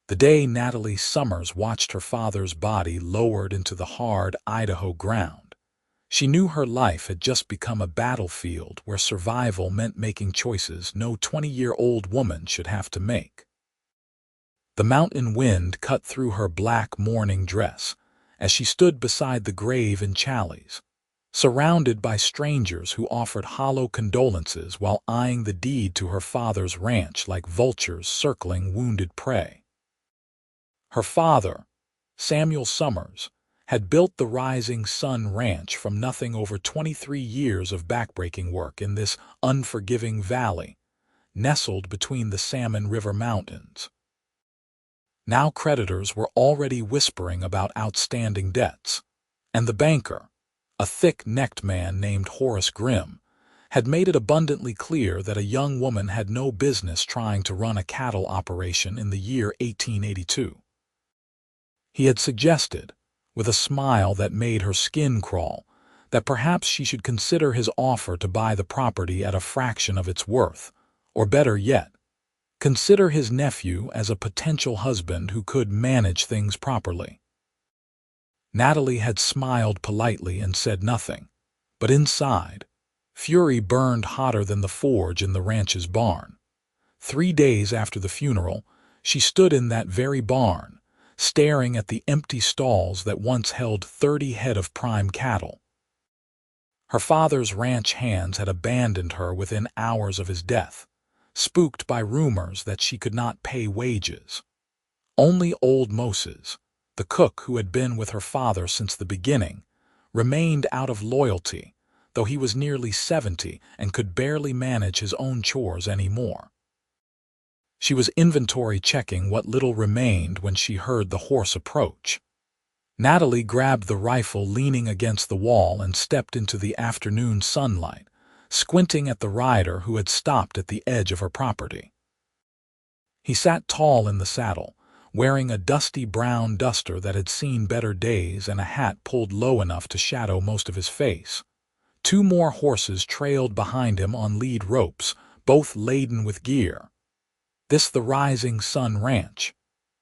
The day Natalie Summers watched her father's body lowered into the hard Idaho ground, she knew her life had just become a battlefield where survival meant making choices no 20-year-old woman should have to make. The mountain wind cut through her black mourning dress as she stood beside the grave in Challies, surrounded by strangers who offered hollow condolences while eyeing the deed to her father's ranch like vultures circling wounded prey. Her father, Samuel Summers, had built the Rising Sun Ranch from nothing over 23 years of backbreaking work in this unforgiving valley, nestled between the Salmon River Mountains. Now creditors were already whispering about outstanding debts, and the banker, a thick-necked man named Horace Grimm, had made it abundantly clear that a young woman had no business trying to run a cattle operation in the year 1882. He had suggested, with a smile that made her skin crawl, that perhaps she should consider his offer to buy the property at a fraction of its worth, or better yet, consider his nephew as a potential husband who could manage things properly. Natalie had smiled politely and said nothing, but inside, fury burned hotter than the forge in the ranch's barn. 3 days after the funeral, she stood in that very barn, staring at the empty stalls that once held 30 head of prime cattle. Her father's ranch hands had abandoned her within hours of his death, spooked by rumors that she could not pay wages. Only old Moses, the cook who had been with her father since the beginning, remained out of loyalty, though he was nearly 70 and could barely manage his own chores anymore. She was inventory checking what little remained when she heard the horse approach. Natalie grabbed the rifle leaning against the wall and stepped into the afternoon sunlight, squinting at the rider who had stopped at the edge of her property. He sat tall in the saddle, wearing a dusty brown duster that had seen better days and a hat pulled low enough to shadow most of his face. 2 more horses trailed behind him on lead ropes, both laden with gear. This the Rising Sun Ranch.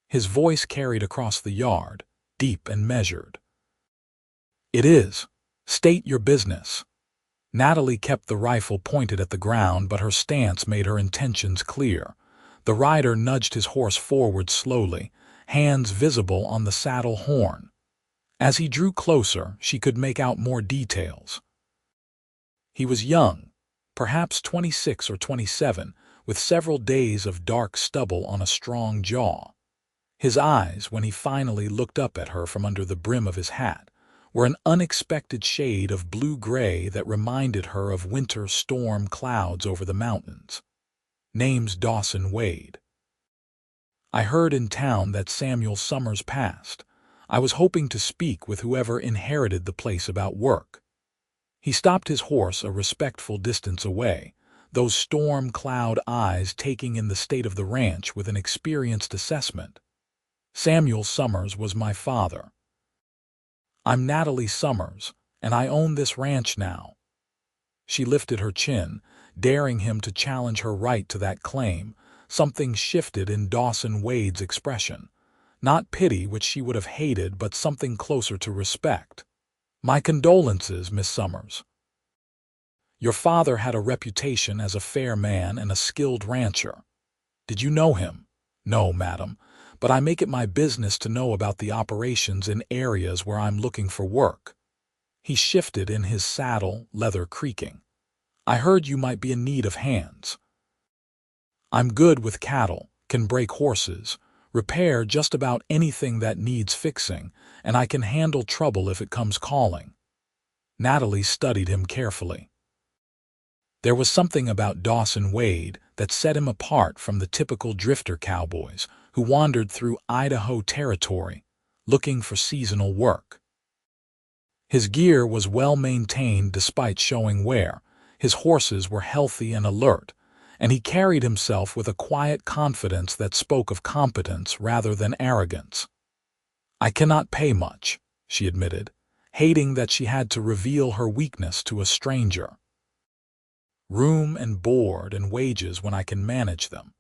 His voice carried across the yard, deep and measured. It is. State your business. Natalie kept the rifle pointed at the ground, but her stance made her intentions clear. The rider nudged his horse forward slowly, hands visible on the saddle horn. As he drew closer, she could make out more details. He was young, perhaps 26 or 27, with several days of dark stubble on a strong jaw. His eyes, when he finally looked up at her from under the brim of his hat, were an unexpected shade of blue-gray that reminded her of winter storm clouds over the mountains. Name's Dawson Wade. I heard in town that Samuel Summers passed. I was hoping to speak with whoever inherited the place about work. He stopped his horse a respectful distance away, those storm cloud eyes taking in the state of the ranch with an experienced assessment. Samuel Summers was my father. I'm Natalie Summers, and I own this ranch now. She lifted her chin, daring him to challenge her right to that claim. Something shifted in Dawson Wade's expression. Not pity, which she would have hated, but something closer to respect. My condolences, Miss Summers. Your father had a reputation as a fair man and a skilled rancher. Did you know him? No, madam, but I make it my business to know about the operations in areas where I'm looking for work. He shifted in his saddle, leather creaking. I heard you might be in need of hands. I'm good with cattle, can break horses, repair just about anything that needs fixing, and I can handle trouble if it comes calling. Natalie studied him carefully. There was something about Dawson Wade that set him apart from the typical drifter cowboys who wandered through Idaho territory, looking for seasonal work. His gear was well maintained despite showing wear, his horses were healthy and alert, and he carried himself with a quiet confidence that spoke of competence rather than arrogance. I cannot pay much, she admitted, hating that she had to reveal her weakness to a stranger. Room and board and wages when I can manage them.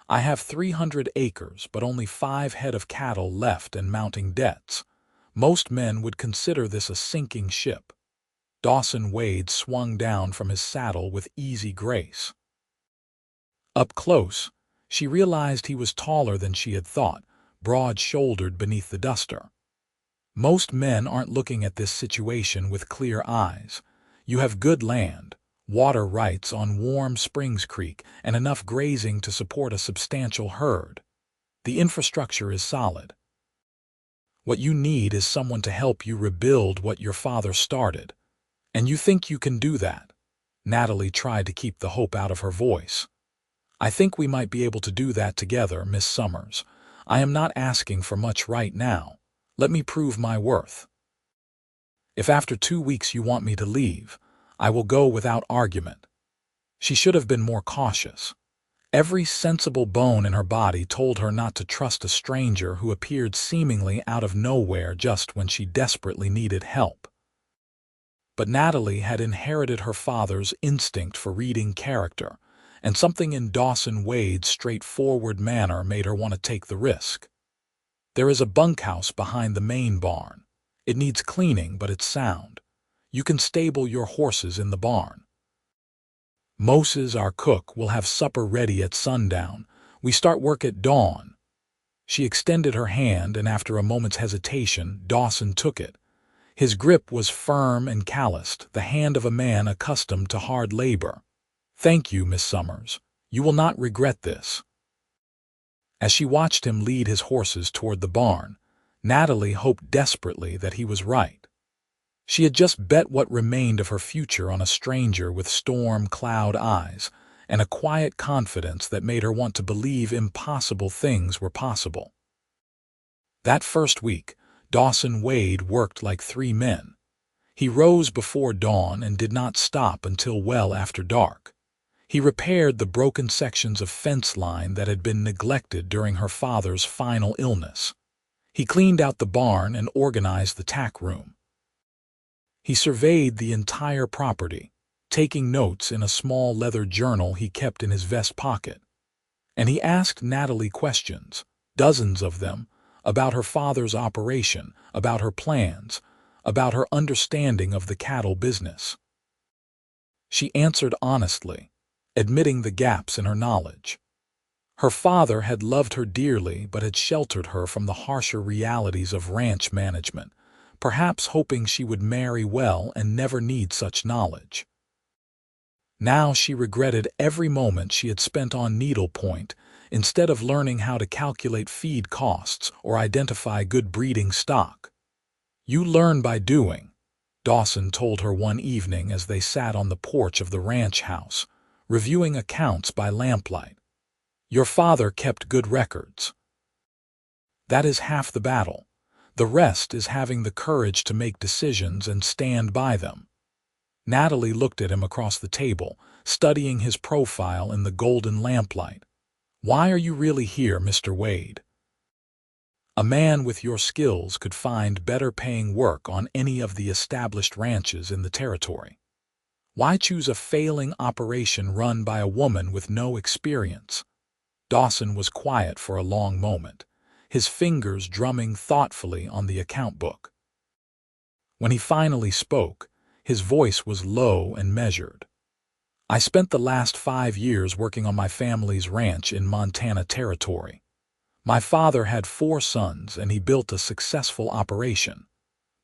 I have 300 acres, but only 5 head of cattle left and mounting debts. Most men would consider this a sinking ship. Dawson Wade swung down from his saddle with easy grace. Up close, she realized he was taller than she had thought, broad-shouldered beneath the duster. Most men aren't looking at this situation with clear eyes. You have good land, water rights on Warm Springs Creek, and enough grazing to support a substantial herd. The infrastructure is solid. What you need is someone to help you rebuild what your father started. And you think you can do that? Natalie tried to keep the hope out of her voice. I think we might be able to do that together, Miss Summers. I am not asking for much right now. Let me prove my worth. If after 2 weeks you want me to leave, I will go without argument. She should have been more cautious. Every sensible bone in her body told her not to trust a stranger who appeared seemingly out of nowhere just when she desperately needed help. But Natalie had inherited her father's instinct for reading character, and something in Dawson Wade's straightforward manner made her want to take the risk. There is a bunkhouse behind the main barn. It needs cleaning, but it's sound. You can stable your horses in the barn. Moses, our cook, will have supper ready at sundown. We start work at dawn. She extended her hand, and after a moment's hesitation, Dawson took it. His grip was firm and calloused, the hand of a man accustomed to hard labor. Thank you, Miss Summers. You will not regret this. As she watched him lead his horses toward the barn, Natalie hoped desperately that he was right. She had just bet what remained of her future on a stranger with storm-cloud eyes and a quiet confidence that made her want to believe impossible things were possible. That first week, Dawson Wade worked like 3 men. He rose before dawn and did not stop until well after dark. He repaired the broken sections of fence line that had been neglected during her father's final illness. He cleaned out the barn and organized the tack room. He surveyed the entire property, taking notes in a small leather journal he kept in his vest pocket. And he asked Natalie questions, dozens of them, about her father's operation, about her plans, about her understanding of the cattle business. She answered honestly, admitting the gaps in her knowledge. Her father had loved her dearly but had sheltered her from the harsher realities of ranch management, perhaps hoping she would marry well and never need such knowledge. Now she regretted every moment she had spent on needlepoint instead of learning how to calculate feed costs or identify good breeding stock. You learn by doing, Dawson told her one evening as they sat on the porch of the ranch house, reviewing accounts by lamplight. Your father kept good records. That is half the battle. The rest is having the courage to make decisions and stand by them. Natalie looked at him across the table, studying his profile in the golden lamplight. Why are you really here, Mr. Wade? A man with your skills could find better-paying work on any of the established ranches in the territory. Why choose a failing operation run by a woman with no experience? Dawson was quiet for a long moment, his fingers drumming thoughtfully on the account book. When he finally spoke, his voice was low and measured. I spent the last 5 years working on my family's ranch in Montana Territory. My father had 4 sons and he built a successful operation.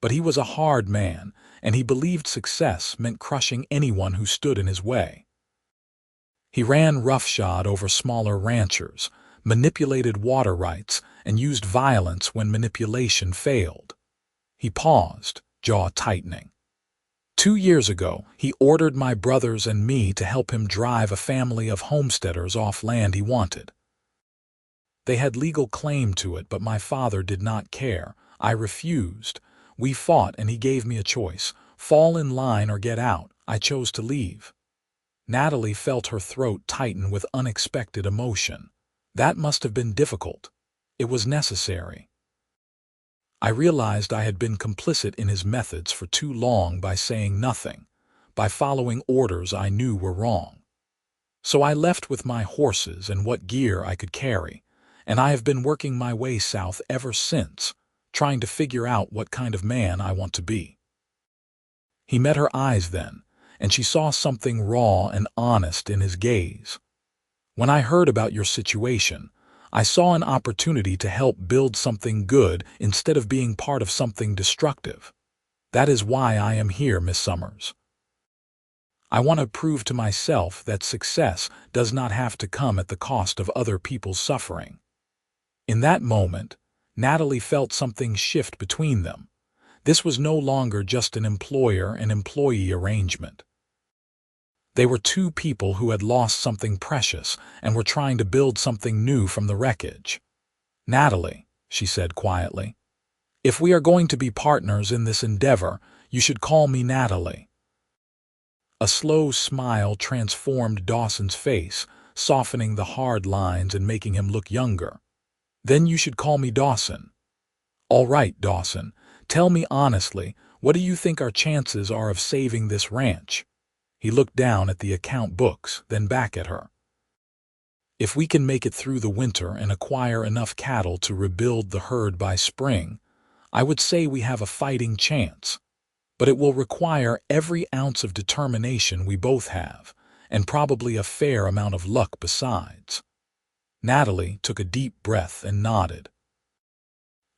But he was a hard man, and he believed success meant crushing anyone who stood in his way. He ran roughshod over smaller ranchers, manipulated water rights, and used violence when manipulation failed. He paused, jaw tightening. 2 years ago, he ordered my brothers and me to help him drive a family of homesteaders off land he wanted. They had legal claim to it, but my father did not care. I refused. We fought and he gave me a choice. Fall in line or get out. I chose to leave. Natalie felt her throat tighten with unexpected emotion. That must have been difficult. It was necessary. I realized I had been complicit in his methods for too long by saying nothing, by following orders I knew were wrong. So I left with my horses and what gear I could carry, and I have been working my way south ever since, trying to figure out what kind of man I want to be." He met her eyes then, and she saw something raw and honest in his gaze. "When I heard about your situation, I saw an opportunity to help build something good instead of being part of something destructive. That is why I am here, Miss Summers. I want to prove to myself that success does not have to come at the cost of other people's suffering." In that moment, Natalie felt something shift between them. This was no longer just an employer and employee arrangement. They were two people who had lost something precious and were trying to build something new from the wreckage. "Natalie," she said quietly, "if we are going to be partners in this endeavor, you should call me Natalie." A slow smile transformed Dawson's face, softening the hard lines and making him look younger. "Then you should call me Dawson." "All right, Dawson. Tell me honestly, what do you think our chances are of saving this ranch?" He looked down at the account books, then back at her. "If we can make it through the winter and acquire enough cattle to rebuild the herd by spring, I would say we have a fighting chance. But it will require every ounce of determination we both have, and probably a fair amount of luck besides." Natalie took a deep breath and nodded.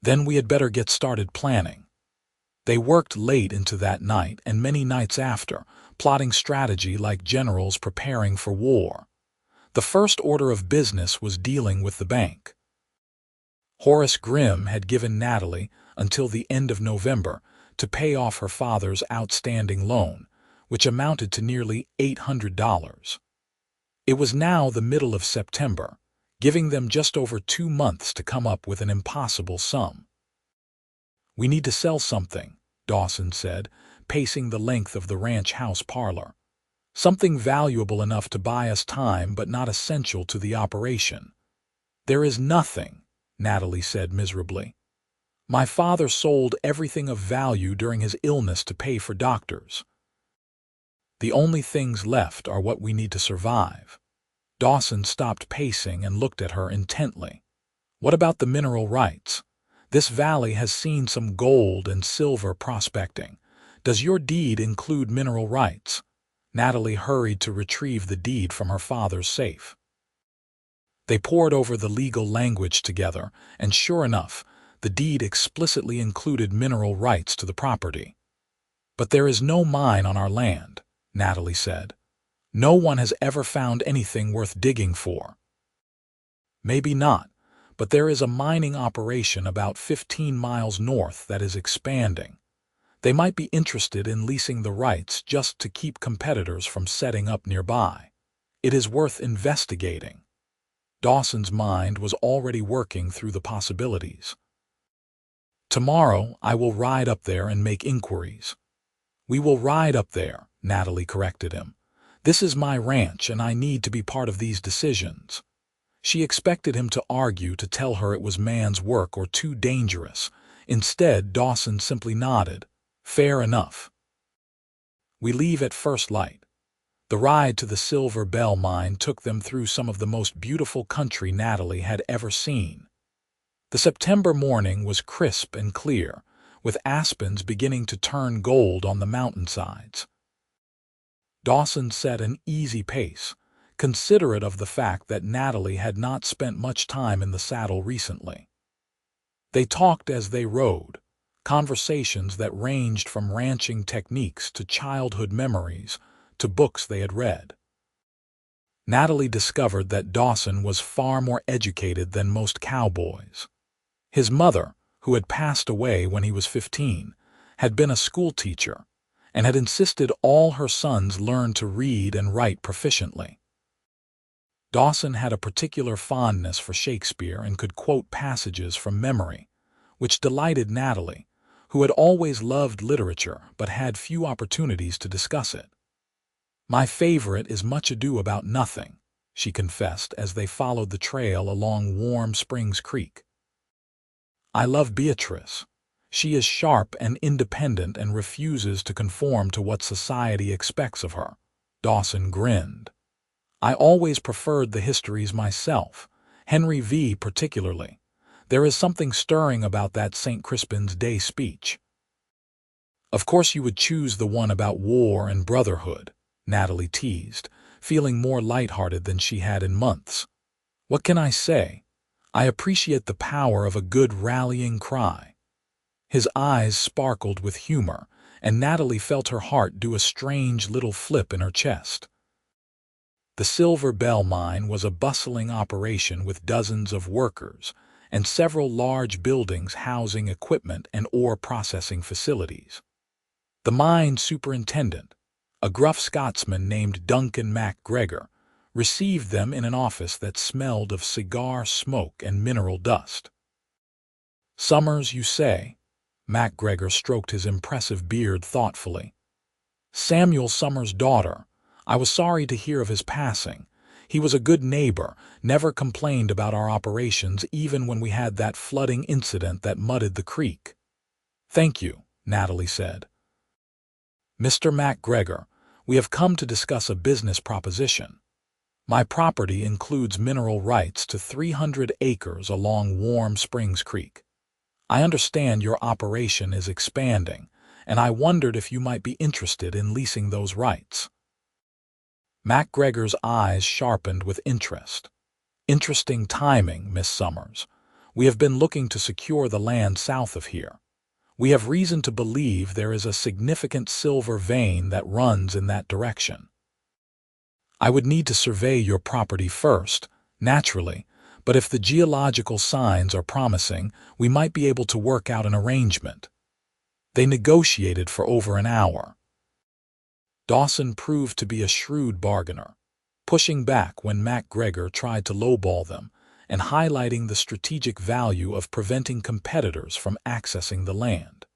"Then we had better get started planning." They worked late into that night and many nights after, plotting strategy like generals preparing for war. The first order of business was dealing with the bank. Horace Grimm had given Natalie until the end of November to pay off her father's outstanding loan, which amounted to nearly $800. It was now the middle of September, giving them just over 2 months to come up with an impossible sum. "We need to sell something," Dawson said, pacing the length of the ranch house parlor. "Something valuable enough to buy us time but not essential to the operation." "There is nothing," Natalie said miserably. "My father sold everything of value during his illness to pay for doctors. The only things left are what we need to survive." Dawson stopped pacing and looked at her intently. "What about the mineral rights? This valley has seen some gold and silver prospecting. Does your deed include mineral rights?" Natalie hurried to retrieve the deed from her father's safe. They pored over the legal language together, and sure enough, the deed explicitly included mineral rights to the property. "But there is no mine on our land," Natalie said. "No one has ever found anything worth digging for." "Maybe not, but there is a mining operation about 15 miles north that is expanding. They might be interested in leasing the rights just to keep competitors from setting up nearby. It is worth investigating." Dawson's mind was already working through the possibilities. "Tomorrow I will ride up there and make inquiries." "We will ride up there," Natalie corrected him. "This is my ranch and I need to be part of these decisions." She expected him to argue to tell her it was man's work or too dangerous. Instead, Dawson simply nodded. "Fair enough." "We leave at first light." The ride to the Silver Bell mine took them through some of the most beautiful country Natalie had ever seen. The September morning was crisp and clear, with aspens beginning to turn gold on the mountainsides. Dawson set an easy pace, considerate of the fact that Natalie had not spent much time in the saddle recently. They talked as they rode, conversations that ranged from ranching techniques to childhood memories to books they had read. Natalie discovered that Dawson was far more educated than most cowboys. His mother, who had passed away when he was 15, had been a schoolteacher and had insisted all her sons learn to read and write proficiently. Dawson had a particular fondness for Shakespeare and could quote passages from memory, which delighted Natalie, who had always loved literature but had few opportunities to discuss it. "My favorite is Much Ado About Nothing," she confessed as they followed the trail along Warm Springs Creek. "I love Beatrice. She is sharp and independent and refuses to conform to what society expects of her." Dawson grinned. I always preferred the histories myself, Henry V particularly. There is something stirring about that St. Crispin's Day speech. Of course you would choose the one about war and brotherhood, Natalie teased, feeling more lighthearted than she had in months. What can I say? I appreciate the power of a good rallying cry. His eyes sparkled with humor, and Natalie felt her heart do a strange little flip in her chest. The Silver Bell mine was a bustling operation with dozens of workers and several large buildings housing equipment and ore processing facilities. The mine superintendent, a gruff Scotsman named Duncan MacGregor, received them in an office that smelled of cigar smoke and mineral dust. "Summers, you say?" MacGregor stroked his impressive beard thoughtfully. "Samuel Summers' daughter. I was sorry to hear of his passing. He was a good neighbor, never complained about our operations even when we had that flooding incident that mudded the creek." "Thank you," Natalie said. "Mr. MacGregor, we have come to discuss a business proposition. My property includes mineral rights to 300 acres along Warm Springs Creek. I understand your operation is expanding, and I wondered if you might be interested in leasing those rights." MacGregor's eyes sharpened with interest. "Interesting timing, Miss Summers. We have been looking to secure the land south of here. We have reason to believe there is a significant silver vein that runs in that direction. I would need to survey your property first, naturally, but if the geological signs are promising, we might be able to work out an arrangement." They negotiated for over an hour. Dawson proved to be a shrewd bargainer, pushing back when MacGregor tried to lowball them and highlighting the strategic value of preventing competitors from accessing the land.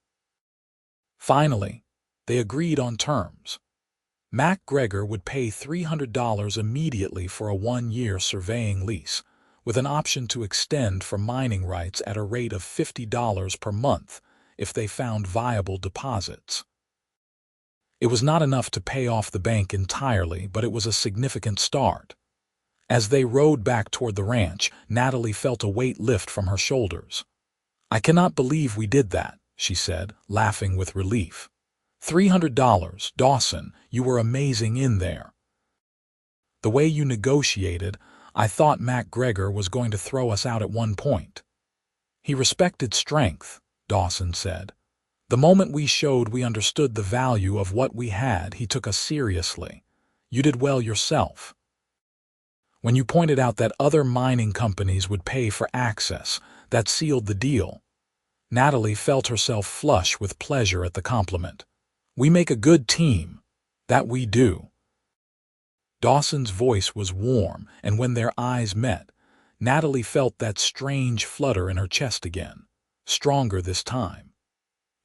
Finally, they agreed on terms. MacGregor would pay $300 immediately for a 1-year surveying lease, with an option to extend for mining rights at a rate of $50 per month if they found viable deposits. It was not enough to pay off the bank entirely, but it was a significant start. As they rode back toward the ranch, Natalie felt a weight lift from her shoulders. "I cannot believe we did that," she said, laughing with relief. $300, Dawson, you were amazing in there. The way you negotiated, I thought MacGregor was going to throw us out at one point." "He respected strength," Dawson said. "The moment we showed we understood the value of what we had, he took us seriously. You did well yourself. When you pointed out that other mining companies would pay for access, that sealed the deal." Natalie felt herself flush with pleasure at the compliment. "We make a good team. That we do." Dawson's voice was warm, and when their eyes met, Natalie felt that strange flutter in her chest again, stronger this time.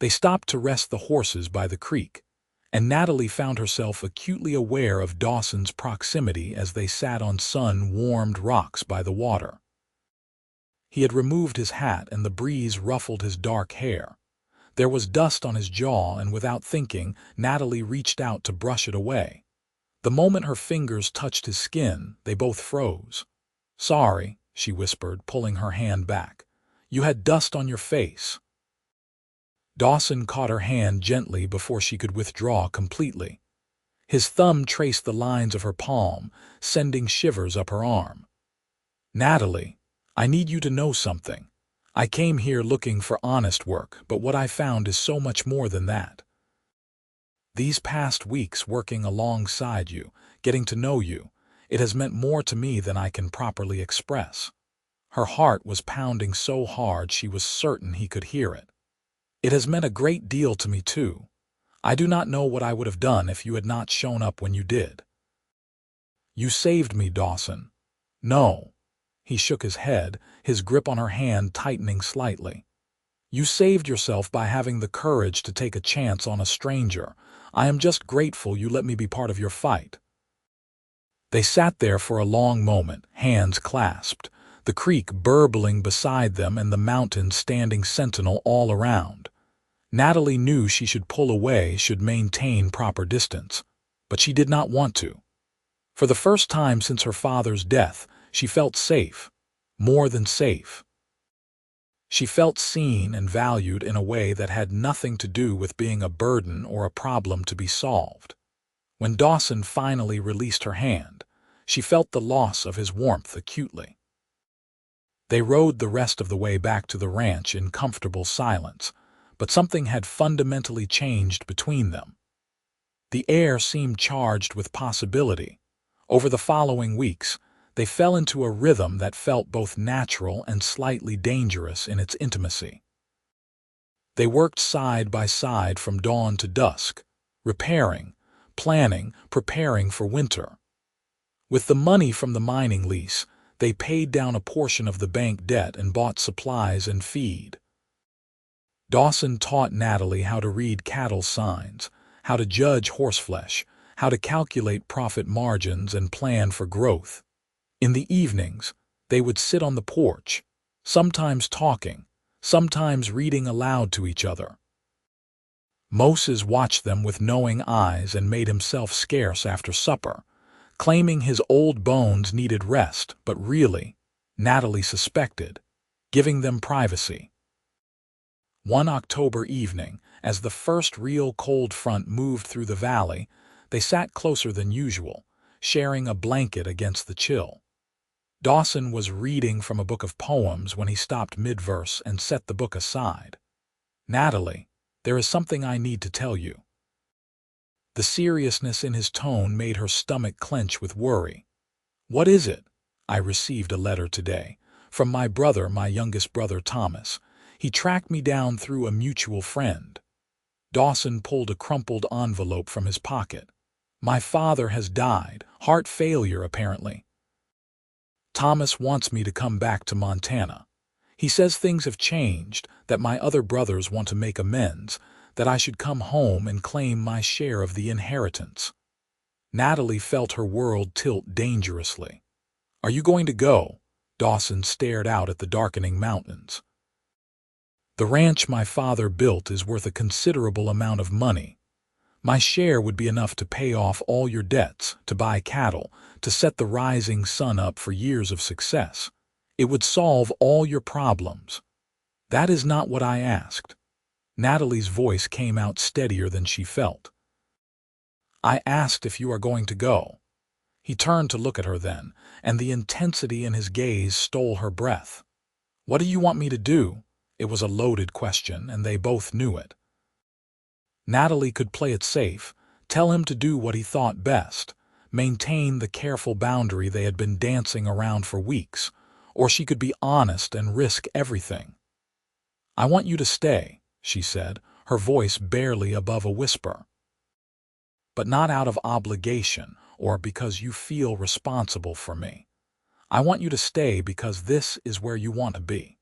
They stopped to rest the horses by the creek, and Natalie found herself acutely aware of Dawson's proximity as they sat on sun-warmed rocks by the water. He had removed his hat and the breeze ruffled his dark hair. There was dust on his jaw, and without thinking, Natalie reached out to brush it away. The moment her fingers touched his skin, they both froze. "Sorry," she whispered, pulling her hand back. "You had dust on your face." Dawson caught her hand gently before she could withdraw completely. His thumb traced the lines of her palm, sending shivers up her arm. "Natalie, I need you to know something. I came here looking for honest work, but what I found is so much more than that. These past weeks working alongside you, getting to know you, it has meant more to me than I can properly express." Her heart was pounding so hard she was certain he could hear it. "It has meant a great deal to me, too. I do not know what I would have done if you had not shown up when you did." "You saved me, Dawson." "No." He shook his head, his grip on her hand tightening slightly. "You saved yourself by having the courage to take a chance on a stranger. I am just grateful you let me be part of your fight." They sat there for a long moment, hands clasped, the creek burbling beside them and the mountains standing sentinel all around. Natalie knew she should pull away, should maintain proper distance, but she did not want to. For the first time since her father's death, she felt safe, more than safe. She felt seen and valued in a way that had nothing to do with being a burden or a problem to be solved. When Dawson finally released her hand, she felt the loss of his warmth acutely. They rode the rest of the way back to the ranch in comfortable silence, but something had fundamentally changed between them. The air seemed charged with possibility. Over the following weeks, they fell into a rhythm that felt both natural and slightly dangerous in its intimacy. They worked side by side from dawn to dusk, repairing, planning, preparing for winter. With the money from the mining lease, they paid down a portion of the bank debt and bought supplies and feed. Dawson taught Natalie how to read cattle signs, how to judge horseflesh, how to calculate profit margins and plan for growth. In the evenings, they would sit on the porch, sometimes talking, sometimes reading aloud to each other. Moses watched them with knowing eyes and made himself scarce after supper, claiming his old bones needed rest, but really, Natalie suspected, giving them privacy. One October evening, as the first real cold front moved through the valley, they sat closer than usual, sharing a blanket against the chill. Dawson was reading from a book of poems when he stopped mid-verse and set the book aside. "Natalie, there is something I need to tell you." The seriousness in his tone made her stomach clench with worry. "What is it?" "I received a letter today, from my brother, my youngest brother Thomas. He tracked me down through a mutual friend." Dawson pulled a crumpled envelope from his pocket. "My father has died, heart failure apparently. Thomas wants me to come back to Montana. He says things have changed, that my other brothers want to make amends, that I should come home and claim my share of the inheritance." Natalie felt her world tilt dangerously. "Are you going to go?" Dawson stared out at the darkening mountains. "The ranch my father built is worth a considerable amount of money. My share would be enough to pay off all your debts, to buy cattle, to set the rising sun up for years of success. It would solve all your problems." "That is not what I asked." Natalie's voice came out steadier than she felt. "I asked if you are going to go." He turned to look at her then, and the intensity in his gaze stole her breath. "What do you want me to do?" It was a loaded question, and they both knew it. Natalie could play it safe, tell him to do what he thought best, maintain the careful boundary they had been dancing around for weeks, or she could be honest and risk everything. "I want you to stay," she said, her voice barely above a whisper. "But not out of obligation or because you feel responsible for me. I want you to stay because this is where you want to be.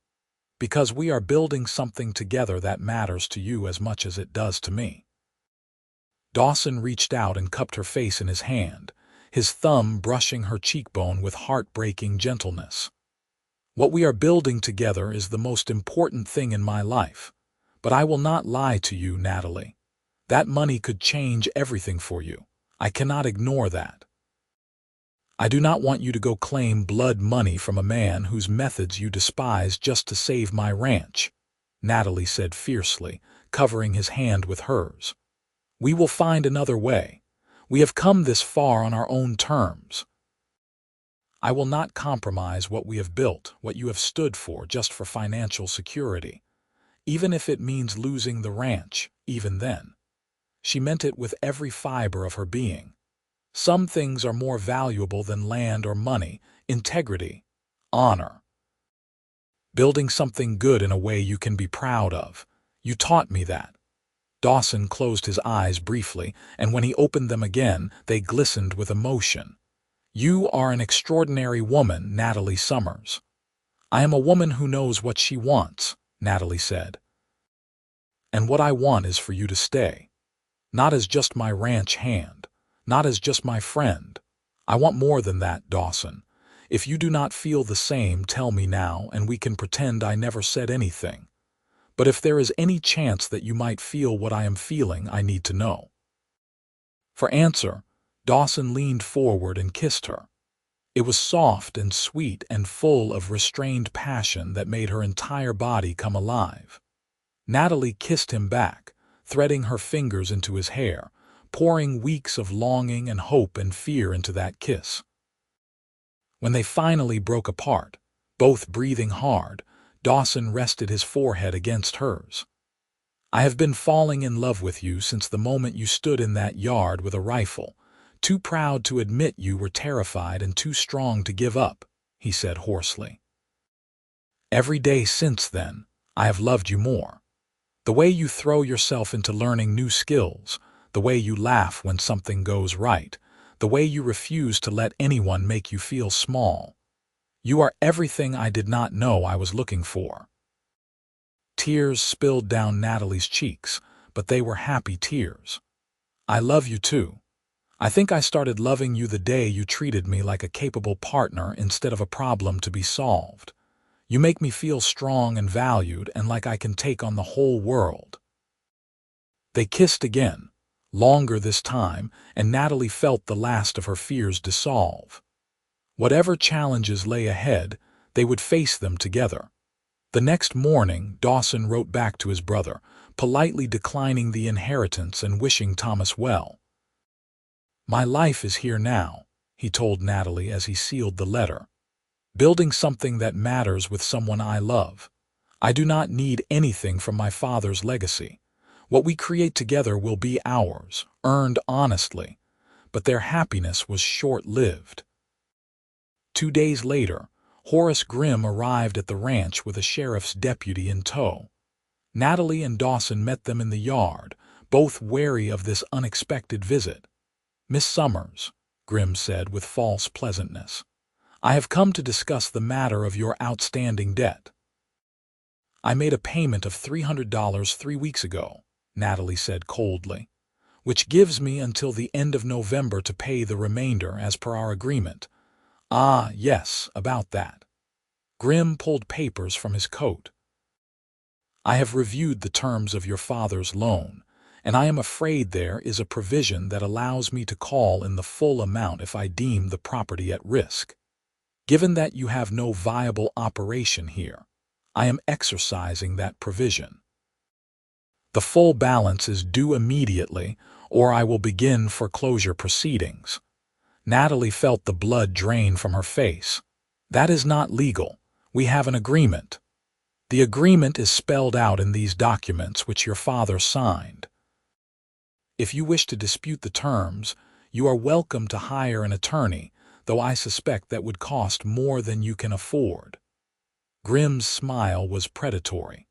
Because we are building something together that matters to you as much as it does to me." Dawson reached out and cupped her face in his hand, his thumb brushing her cheekbone with heartbreaking gentleness. "What we are building together is the most important thing in my life. But I will not lie to you, Natalie. That money could change everything for you. I cannot ignore that. I do not want you to go claim blood money from a man whose methods you despise just to save my ranch," Natalie said fiercely, covering his hand with hers. "We will find another way. We have come this far on our own terms. I will not compromise what we have built, what you have stood for, just for financial security. Even if it means losing the ranch, even then." She meant it with every fiber of her being. Some things are more valuable than land or money: integrity, honor. Building something good in a way you can be proud of. You taught me that. Dawson closed his eyes briefly, and when he opened them again, they glistened with emotion. "You are an extraordinary woman, Natalie Summers." "I am a woman who knows what she wants," Natalie said. "And what I want is for you to stay. Not as just my ranch hand. Not as just my friend. I want more than that, Dawson. If you do not feel the same, tell me now, and we can pretend I never said anything. But if there is any chance that you might feel what I am feeling, I need to know." For answer, Dawson leaned forward and kissed her. It was soft and sweet and full of restrained passion that made her entire body come alive. Natalie kissed him back, threading her fingers into his hair, pouring weeks of longing and hope and fear into that kiss. When they finally broke apart, both breathing hard, Dawson rested his forehead against hers. "I have been falling in love with you since the moment you stood in that yard with a rifle, too proud to admit you were terrified and too strong to give up," he said hoarsely. "Every day since then, I have loved you more. The way you throw yourself into learning new skills, the way you laugh when something goes right, the way you refuse to let anyone make you feel small. You are everything I did not know I was looking for." Tears spilled down Natalie's cheeks, but they were happy tears. "I love you too. I think I started loving you the day you treated me like a capable partner instead of a problem to be solved. You make me feel strong and valued and like I can take on the whole world." They kissed again, longer this time, and Natalie felt the last of her fears dissolve. Whatever challenges lay ahead, they would face them together. The next morning, Dawson wrote back to his brother, politely declining the inheritance and wishing Thomas well. "My life is here now," he told Natalie as he sealed the letter. "Building something that matters with someone I love. I do not need anything from my father's legacy. What we create together will be ours, earned honestly." But their happiness was short-lived. 2 days later, Horace Grimm arrived at the ranch with a sheriff's deputy in tow. Natalie and Dawson met them in the yard, both wary of this unexpected visit. "Miss Summers," Grimm said with false pleasantness, "I have come to discuss the matter of your outstanding debt." "I made a payment of $300 3 weeks ago," Natalie said coldly, "which gives me until the end of November to pay the remainder as per our agreement." "Ah, yes, about that." Grimm pulled papers from his coat. "I have reviewed the terms of your father's loan, and I am afraid there is a provision that allows me to call in the full amount if I deem the property at risk. Given that you have no viable operation here, I am exercising that provision. The full balance is due immediately, or I will begin foreclosure proceedings." Natalie felt the blood drain from her face. "That is not legal. We have an agreement." "The agreement is spelled out in these documents which your father signed. If you wish to dispute the terms, you are welcome to hire an attorney, though I suspect that would cost more than you can afford." Grimm's smile was predatory.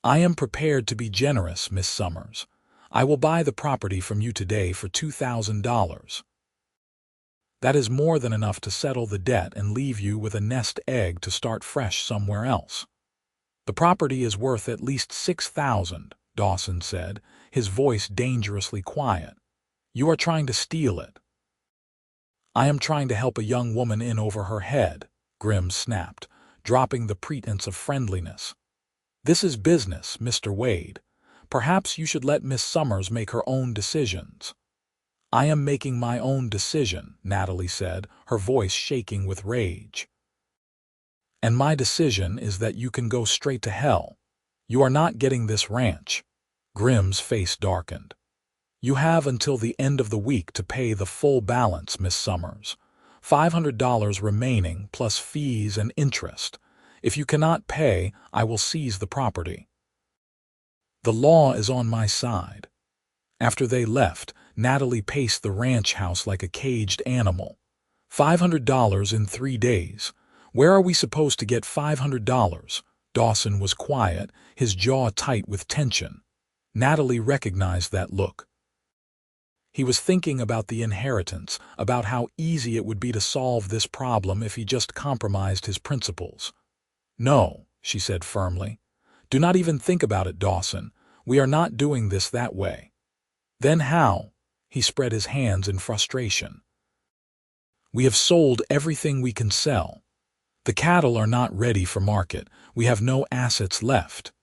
"I am prepared to be generous, Miss Summers. I will buy the property from you today for $2,000. That is more than enough to settle the debt and leave you with a nest egg to start fresh somewhere else." "The property is worth at least $6,000, Dawson said, his voice dangerously quiet. "You are trying to steal it." "I am trying to help a young woman in over her head," Grimm snapped, dropping the pretense of friendliness. "This is business, Mr. Wade. Perhaps you should let Miss Summers make her own decisions." "I am making my own decision," Natalie said, her voice shaking with rage. "And my decision is that you can go straight to hell. You are not getting this ranch." Grimm's face darkened. "You have until the end of the week to pay the full balance, Miss Summers. $500 remaining plus fees and interest. If you cannot pay, I will seize the property." "The law is on my side." After they left, Natalie paced the ranch house like a caged animal. $500 in 3 days. Where are we supposed to get $500? Dawson was quiet, his jaw tight with tension. Natalie recognized that look. He was thinking about the inheritance, about how easy it would be to solve this problem if he just compromised his principles. "No," she said firmly. "Do not even think about it, Dawson. We are not doing this that way." "Then how?" He spread his hands in frustration. "We have sold everything we can sell. The cattle are not ready for market. We have no assets left.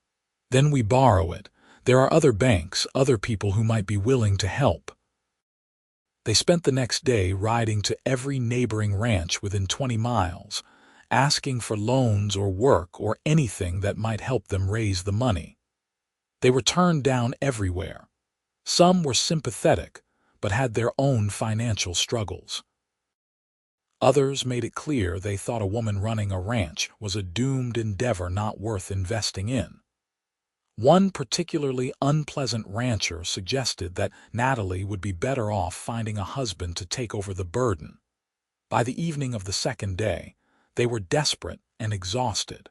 Then we borrow it. There are other banks, other people who might be willing to help." They spent the next day riding to every neighboring ranch within 20 miles, asking for loans or work or anything that might help them raise the money. They were turned down everywhere. Some were sympathetic, but had their own financial struggles. Others made it clear they thought a woman running a ranch was a doomed endeavor not worth investing in. One particularly unpleasant rancher suggested that Natalie would be better off finding a husband to take over the burden. By the evening of the second day, they were desperate and exhausted.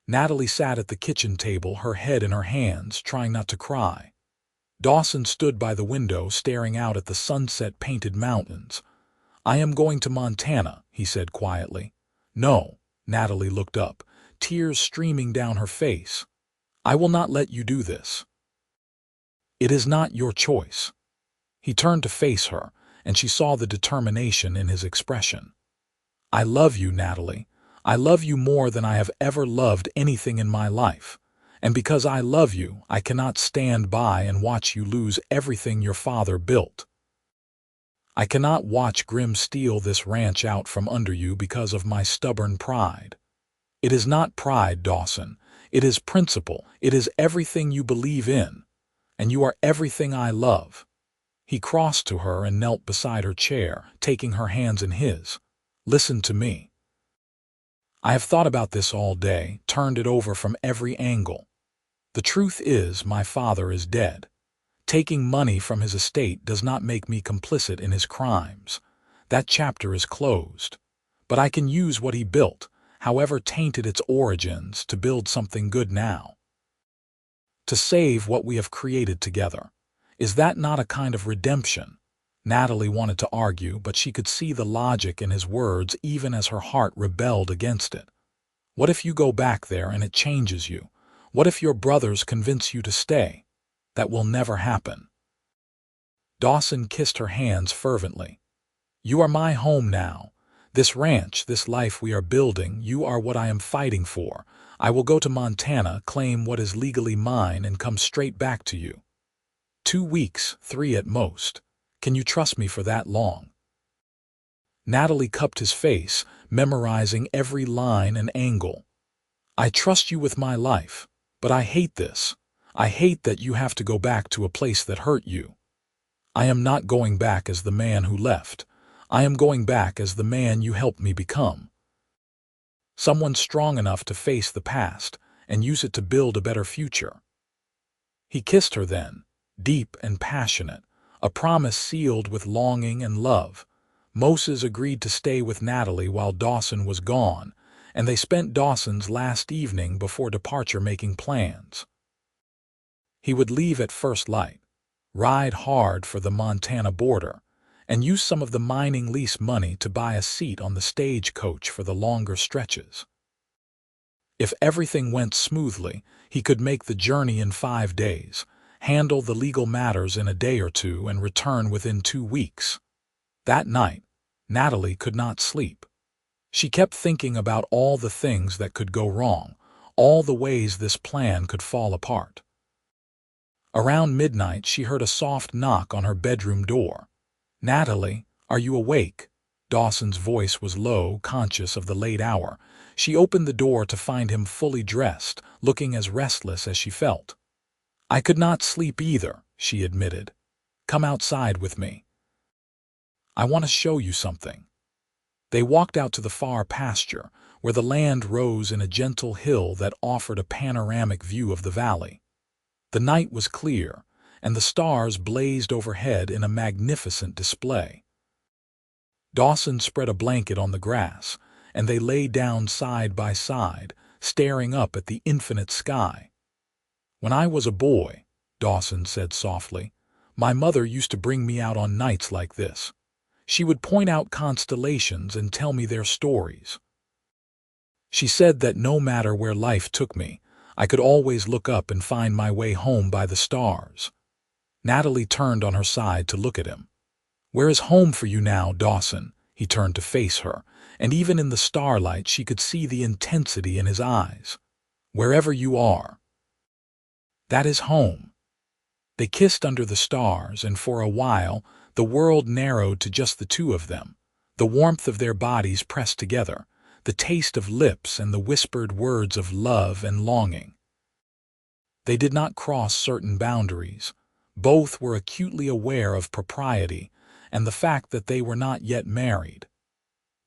Natalie sat at the kitchen table, her head in her hands, trying not to cry. Dawson stood by the window, staring out at the sunset-painted mountains. "I am going to Montana," he said quietly. "No," Natalie looked up, tears streaming down her face. "I will not let you do this. It is not your choice." He turned to face her, and she saw the determination in his expression. "I love you, Natalie. I love you more than I have ever loved anything in my life. And because I love you, I cannot stand by and watch you lose everything your father built. I cannot watch Grim steal this ranch out from under you because of my stubborn pride. It is not pride, Dawson. It is principle. It is everything you believe in. And you are everything I love." He crossed to her and knelt beside her chair, taking her hands in his. "Listen to me. I have thought about this all day, turned it over from every angle. The truth is, my father is dead. Taking money from his estate does not make me complicit in his crimes. That chapter is closed. But I can use what he built, however tainted its origins, to build something good now. To save what we have created together. Is that not a kind of redemption?" Natalie wanted to argue, but she could see the logic in his words even as her heart rebelled against it. "What if you go back there and it changes you? What if your brothers convince you to stay? That will never happen." Dawson kissed her hands fervently. "You are my home now. This ranch, this life we are building, you are what I am fighting for. I will go to Montana, claim what is legally mine, and come straight back to you. 2 weeks, 3 at most. Can you trust me for that long?" Natalie cupped his face, memorizing every line and angle. "I trust you with my life, but I hate this. I hate that you have to go back to a place that hurt you. I am not going back as the man who left. I am going back as the man you helped me become. Someone strong enough to face the past and use it to build a better future." He kissed her then, deep and passionate, a promise sealed with longing and love. Moses agreed to stay with Natalie while Dawson was gone, and they spent Dawson's last evening before departure making plans. He would leave at first light, ride hard for the Montana border, and use some of the mining lease money to buy a seat on the stagecoach for the longer stretches. If everything went smoothly, he could make the journey in 5 days, handle the legal matters in a day or two, and return within 2 weeks. That night, Natalie could not sleep. She kept thinking about all the things that could go wrong, all the ways this plan could fall apart. Around midnight, she heard a soft knock on her bedroom door. "Natalie, are you awake?" Dawson's voice was low, conscious of the late hour. She opened the door to find him fully dressed, looking as restless as she felt. "I could not sleep either," she admitted. "Come outside with me. I want to show you something." They walked out to the far pasture, where the land rose in a gentle hill that offered a panoramic view of the valley. The night was clear, and the stars blazed overhead in a magnificent display. Dawson spread a blanket on the grass, and they lay down side by side, staring up at the infinite sky. "When I was a boy," Dawson said softly, "my mother used to bring me out on nights like this. She would point out constellations and tell me their stories. She said that no matter where life took me, I could always look up and find my way home by the stars." Natalie turned on her side to look at him. "Where is home for you now, Dawson?" He turned to face her, and even in the starlight she could see the intensity in his eyes. "Wherever you are. That is home." They kissed under the stars, and for a while The world narrowed to just the two of them, the warmth of their bodies pressed together, the taste of lips and the whispered words of love and longing. They did not cross certain boundaries. Both were acutely aware of propriety and the fact that they were not yet married.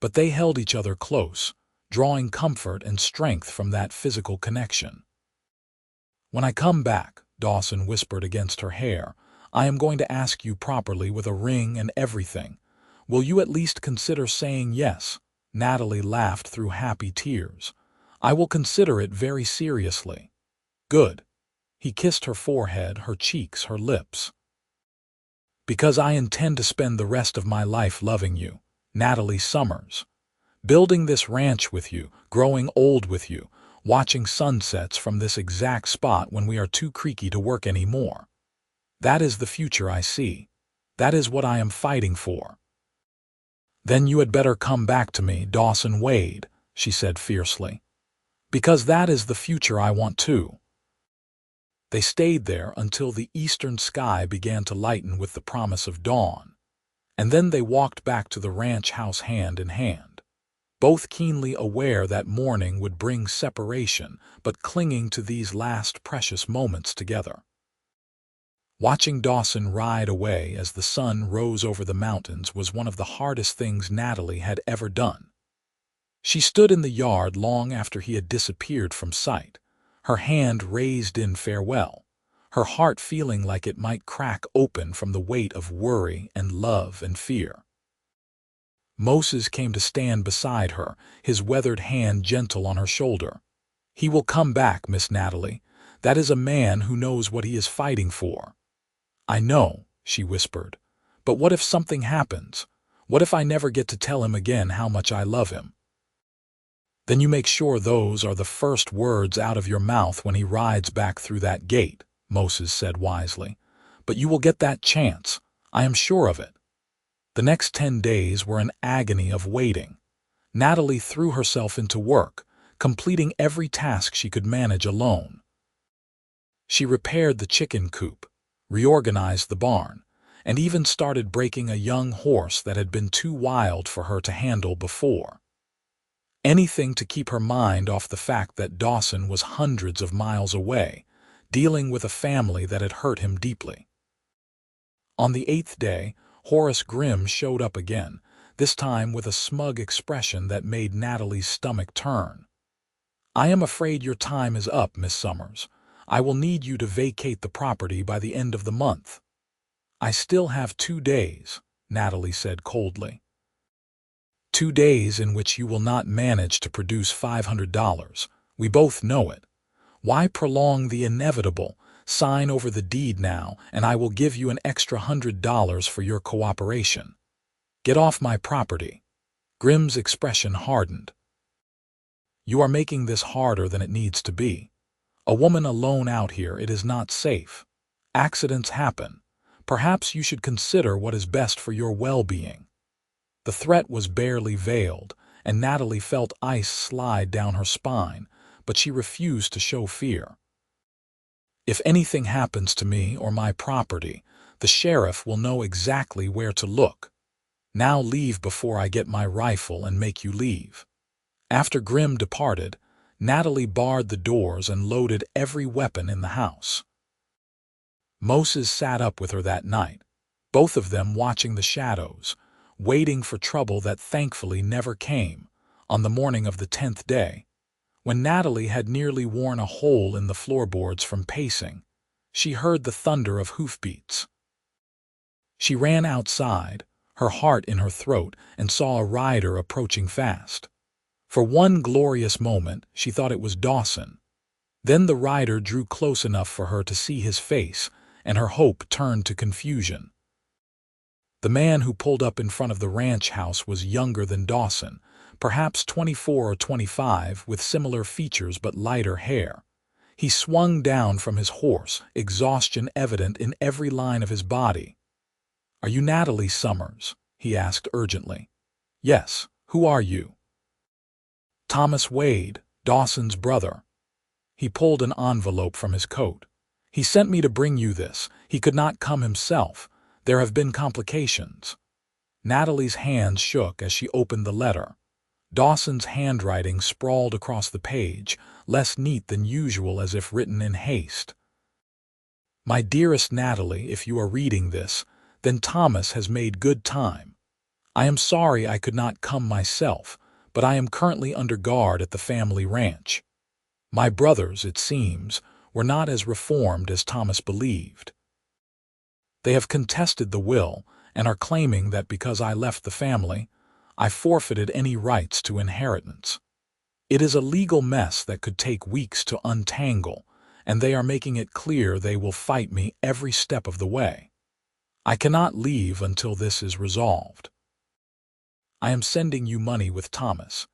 But they held each other close, drawing comfort and strength from that physical connection. "When I come back," Dawson whispered against her hair, "I am going to ask you properly with a ring and everything. Will you at least consider saying yes?" Natalie laughed through happy tears. "I will consider it very seriously." "Good." He kissed her forehead, her cheeks, her lips. "Because I intend to spend the rest of my life loving you, Natalie Summers. Building this ranch with you, growing old with you, watching sunsets from this exact spot when we are too creaky to work anymore. That is the future I see. That is what I am fighting for." "Then you had better come back to me, Dawson Wade," she said fiercely. "Because that is the future I want too." They stayed there until the eastern sky began to lighten with the promise of dawn, and then they walked back to the ranch house hand in hand, both keenly aware that morning would bring separation, but clinging to these last precious moments together. Watching Dawson ride away as the sun rose over the mountains was one of the hardest things Natalie had ever done. She stood in the yard long after he had disappeared from sight, her hand raised in farewell, her heart feeling like it might crack open from the weight of worry and love and fear. Moses came to stand beside her, his weathered hand gentle on her shoulder. "He will come back, Miss Natalie. That is a man who knows what he is fighting for." "I know," she whispered. "But what if something happens? What if I never get to tell him again how much I love him?" "Then you make sure those are the first words out of your mouth when he rides back through that gate," Moses said wisely. "But you will get that chance. I am sure of it." The next 10 days were an agony of waiting. Natalie threw herself into work, completing every task she could manage alone. She repaired the chicken coop, reorganized the barn, and even started breaking a young horse that had been too wild for her to handle before. Anything to keep her mind off the fact that Dawson was hundreds of miles away, dealing with a family that had hurt him deeply. On the 8th day, Horace Grimm showed up again, this time with a smug expression that made Natalie's stomach turn. "I am afraid your time is up, Miss Summers. I will need you to vacate the property by the end of the month." "I still have 2 days," Natalie said coldly. 2 days in which you will not manage to produce $500. We both know it. Why prolong the inevitable? Sign over the deed now, and I will give you an extra $100 for your cooperation. Get off my property." Grimm's expression hardened. "You are making this harder than it needs to be. A woman alone out here, it is not safe. Accidents happen. Perhaps you should consider what is best for your well-being." The threat was barely veiled, and Natalie felt ice slide down her spine, but she refused to show fear. "If anything happens to me or my property, the sheriff will know exactly where to look. Now leave before I get my rifle and make you leave." After Grimm departed, Natalie barred the doors and loaded every weapon in the house. Moses sat up with her that night, both of them watching the shadows, waiting for trouble that thankfully never came. On the morning of the 10th day, when Natalie had nearly worn a hole in the floorboards from pacing, she heard the thunder of hoofbeats. She ran outside, her heart in her throat, and saw a rider approaching fast. For one glorious moment, she thought it was Dawson. Then the rider drew close enough for her to see his face, and her hope turned to confusion. The man who pulled up in front of the ranch house was younger than Dawson, perhaps 24 or 25, with similar features but lighter hair. He swung down from his horse, exhaustion evident in every line of his body. "Are you Natalie Summers?" he asked urgently. "Yes. Who are you?" "Thomas Wade, Dawson's brother." He pulled an envelope from his coat. "He sent me to bring you this. He could not come himself. There have been complications. Natalie's hands shook as she opened the letter. Dawson's handwriting sprawled across the page, less neat than usual, as if written in haste. My dearest Natalie, if you are reading this, then Thomas has made good time. I am sorry I could not come myself, but I am currently under guard at the family ranch. My brothers, it seems, were not as reformed as Thomas believed. They have contested the will and are claiming that because I left the family, I forfeited any rights to inheritance. It is a legal mess that could take weeks to untangle, and they are making it clear they will fight me every step of the way. I cannot leave until this is resolved. I am sending you money with Thomas,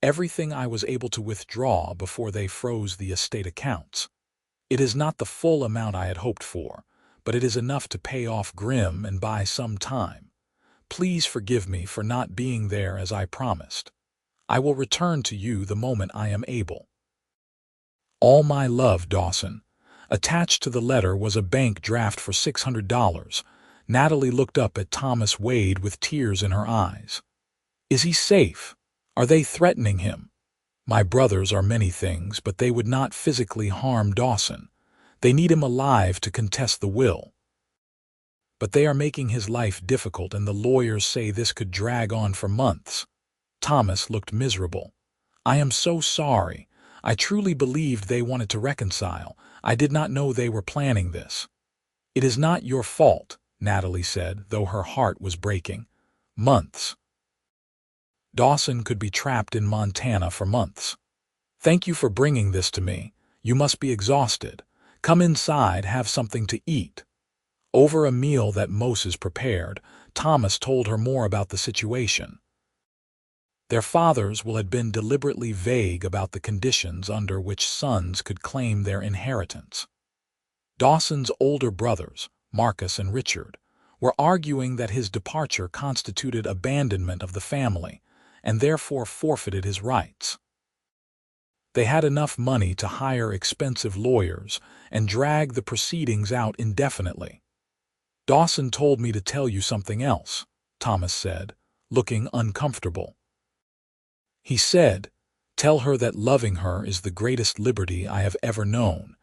everything I was able to withdraw before they froze the estate accounts. It is not the full amount I had hoped for, but it is enough to pay off Grimm and buy some time. Please forgive me for not being there as I promised. I will return to you the moment I am able. All my love, Dawson. Attached to the letter was a bank draft for $600. Natalie looked up at Thomas Wade with tears in her eyes. Is he safe? Are they threatening him? My brothers are many things, but they would not physically harm Dawson. They need him alive to contest the will. But they are making his life difficult, and the lawyers say this could drag on for months. Thomas looked miserable. I am so sorry. I truly believed they wanted to reconcile. I did not know they were planning this. It is not your fault, Natalie said, though her heart was breaking. Months. Dawson could be trapped in Montana for months. Thank you for bringing this to me. You must be exhausted. Come inside, have something to eat. Over a meal that Moses prepared, Thomas told her more about the situation. Their fathers will have been deliberately vague about the conditions under which sons could claim their inheritance. Dawson's older brothers, Marcus and Richard, were arguing that his departure constituted abandonment of the family, and therefore forfeited his rights. They had enough money to hire expensive lawyers and drag the proceedings out indefinitely. Dawson told me to tell you something else, Thomas said, looking uncomfortable. He said, tell her that loving her is the greatest liberty I have ever known,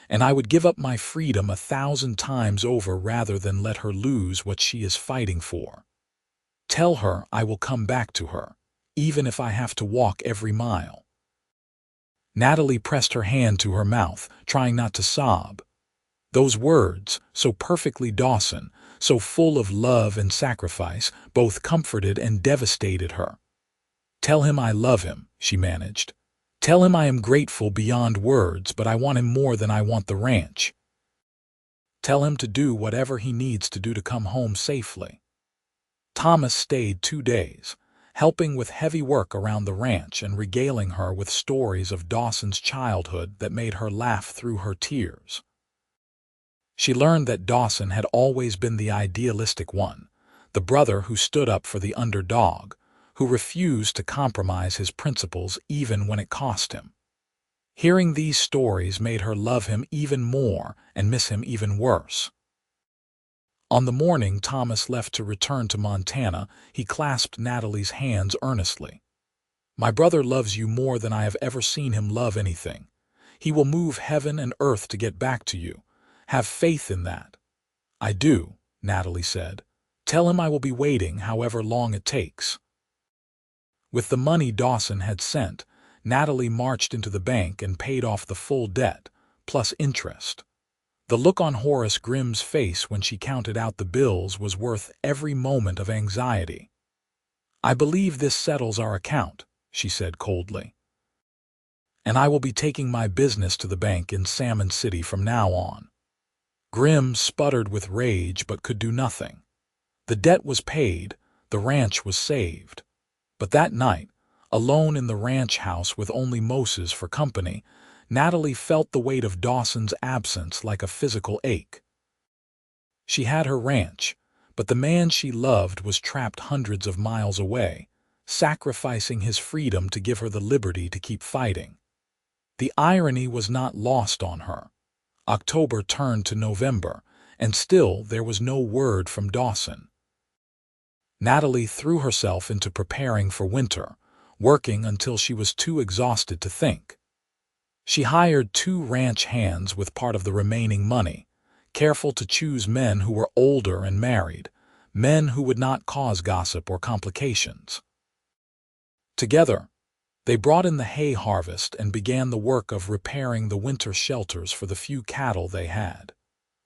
and I would give up my freedom 1,000 times over rather than let her lose what she is fighting for. Tell her I will come back to her, even if I have to walk every mile. Natalie pressed her hand to her mouth, trying not to sob. Those words, so perfectly Dawson, so full of love and sacrifice, both comforted and devastated her. Tell him I love him, she managed. Tell him I am grateful beyond words, but I want him more than I want the ranch. Tell him to do whatever he needs to do to come home safely. Thomas stayed 2 days, helping with heavy work around the ranch and regaling her with stories of Dawson's childhood that made her laugh through her tears. She learned that Dawson had always been the idealistic one, the brother who stood up for the underdog, who refused to compromise his principles even when it cost him. Hearing these stories made her love him even more and miss him even worse. On the morning Thomas left to return to Montana, he clasped Natalie's hands earnestly. My brother loves you more than I have ever seen him love anything. He will move heaven and earth to get back to you. Have faith in that. I do, Natalie said. Tell him I will be waiting however long it takes. With the money Dawson had sent, Natalie marched into the bank and paid off the full debt, plus interest. The look on Horace Grimm's face when she counted out the bills was worth every moment of anxiety. I believe this settles our account, she said coldly. And I will be taking my business to the bank in Salmon City from now on. Grimm sputtered with rage but could do nothing. The debt was paid, the ranch was saved. But that night, alone in the ranch house with only Moses for company, Natalie felt the weight of Dawson's absence like a physical ache. She had her ranch, but the man she loved was trapped hundreds of miles away, sacrificing his freedom to give her the liberty to keep fighting. The irony was not lost on her. October turned to November, and still there was no word from Dawson. Natalie threw herself into preparing for winter, working until she was too exhausted to think. She hired 2 ranch hands with part of the remaining money, careful to choose men who were older and married, men who would not cause gossip or complications. Together, they brought in the hay harvest and began the work of repairing the winter shelters for the few cattle they had.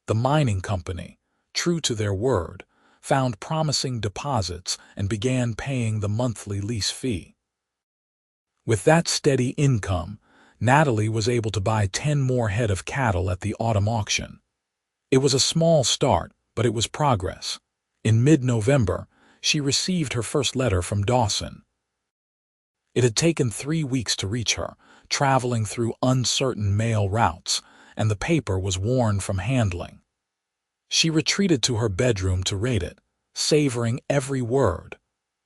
The mining company, true to their word, found promising deposits and began paying the monthly lease fee. With that steady income, Natalie was able to buy 10 more head of cattle at the autumn auction. It was a small start, but it was progress. In mid-November, she received her first letter from Dawson. It had taken 3 weeks to reach her, traveling through uncertain mail routes, and the paper was worn from handling. She retreated to her bedroom to read it, savoring every word.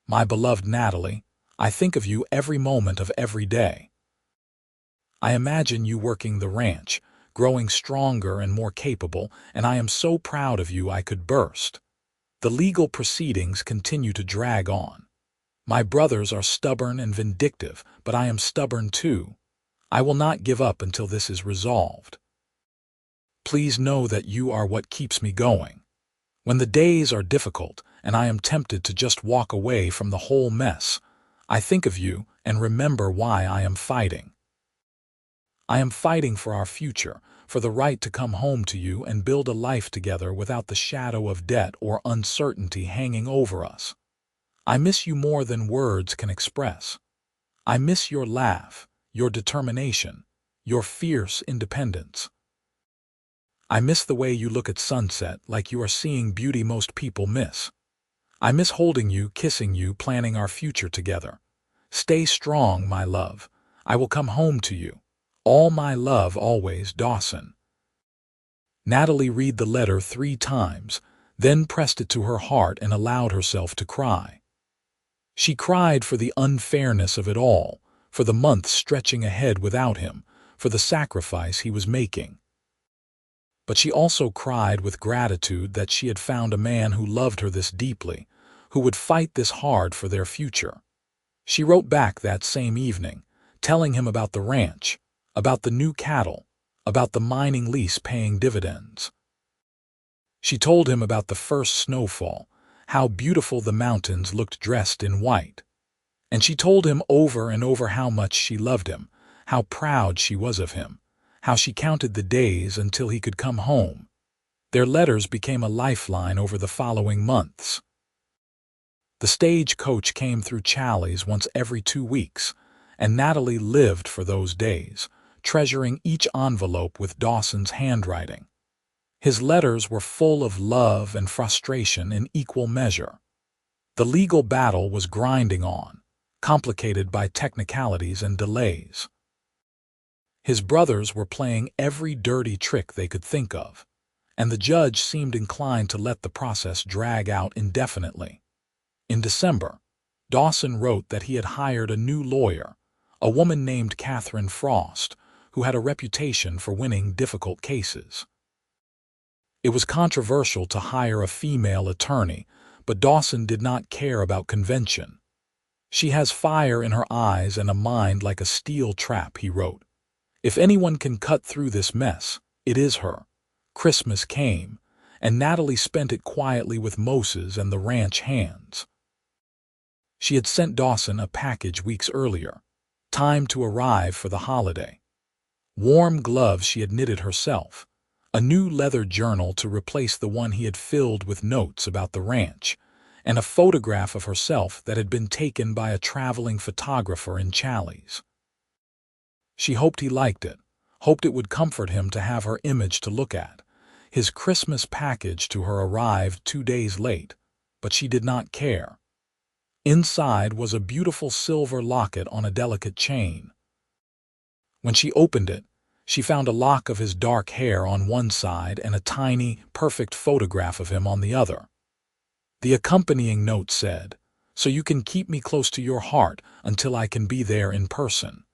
"My beloved Natalie, I think of you every moment of every day. I imagine you working the ranch, growing stronger and more capable, and I am so proud of you I could burst. The legal proceedings continue to drag on. My brothers are stubborn and vindictive, but I am stubborn too. I will not give up until this is resolved. Please know that you are what keeps me going. When the days are difficult and I am tempted to just walk away from the whole mess, I think of you and remember why I am fighting. I am fighting for our future, for the right to come home to you and build a life together without the shadow of debt or uncertainty hanging over us. I miss you more than words can express. I miss your laugh, your determination, your fierce independence. I miss the way you look at sunset like you are seeing beauty most people miss. I miss holding you, kissing you, planning our future together. Stay strong, my love. I will come home to you. All my love always, Dawson." Natalie read the letter 3 times, then pressed it to her heart and allowed herself to cry. She cried for the unfairness of it all, for the months stretching ahead without him, for the sacrifice he was making. But she also cried with gratitude that she had found a man who loved her this deeply, who would fight this hard for their future. She wrote back that same evening, telling him about the ranch, about the new cattle, about the mining lease paying dividends. She told him about the first snowfall, how beautiful the mountains looked dressed in white. And she told him over and over how much she loved him, how proud she was of him, how she counted the days until he could come home. Their letters became a lifeline over the following months. The stagecoach came through Challies once every 2 weeks, and Natalie lived for those days, treasuring each envelope with Dawson's handwriting. His letters were full of love and frustration in equal measure. The legal battle was grinding on, complicated by technicalities and delays. His brothers were playing every dirty trick they could think of, and the judge seemed inclined to let the process drag out indefinitely. In December, Dawson wrote that he had hired a new lawyer, a woman named Catherine Frost, who had a reputation for winning difficult cases. It was controversial to hire a female attorney, but Dawson did not care about convention. "She has fire in her eyes and a mind like a steel trap," he wrote. "If anyone can cut through this mess, it is her." Christmas came, and Natalie spent it quietly with Moses and the ranch hands. She had sent Dawson a package weeks earlier, time to arrive for the holiday. Warm gloves she had knitted herself, a new leather journal to replace the one he had filled with notes about the ranch, and a photograph of herself that had been taken by a traveling photographer in Challies. She hoped he liked it, hoped it would comfort him to have her image to look at. His Christmas package to her arrived 2 days late, but she did not care. Inside was a beautiful silver locket on a delicate chain. When she opened it, she found a lock of his dark hair on one side and a tiny, perfect photograph of him on the other. The accompanying note said, "So you can keep me close to your heart until I can be there in person."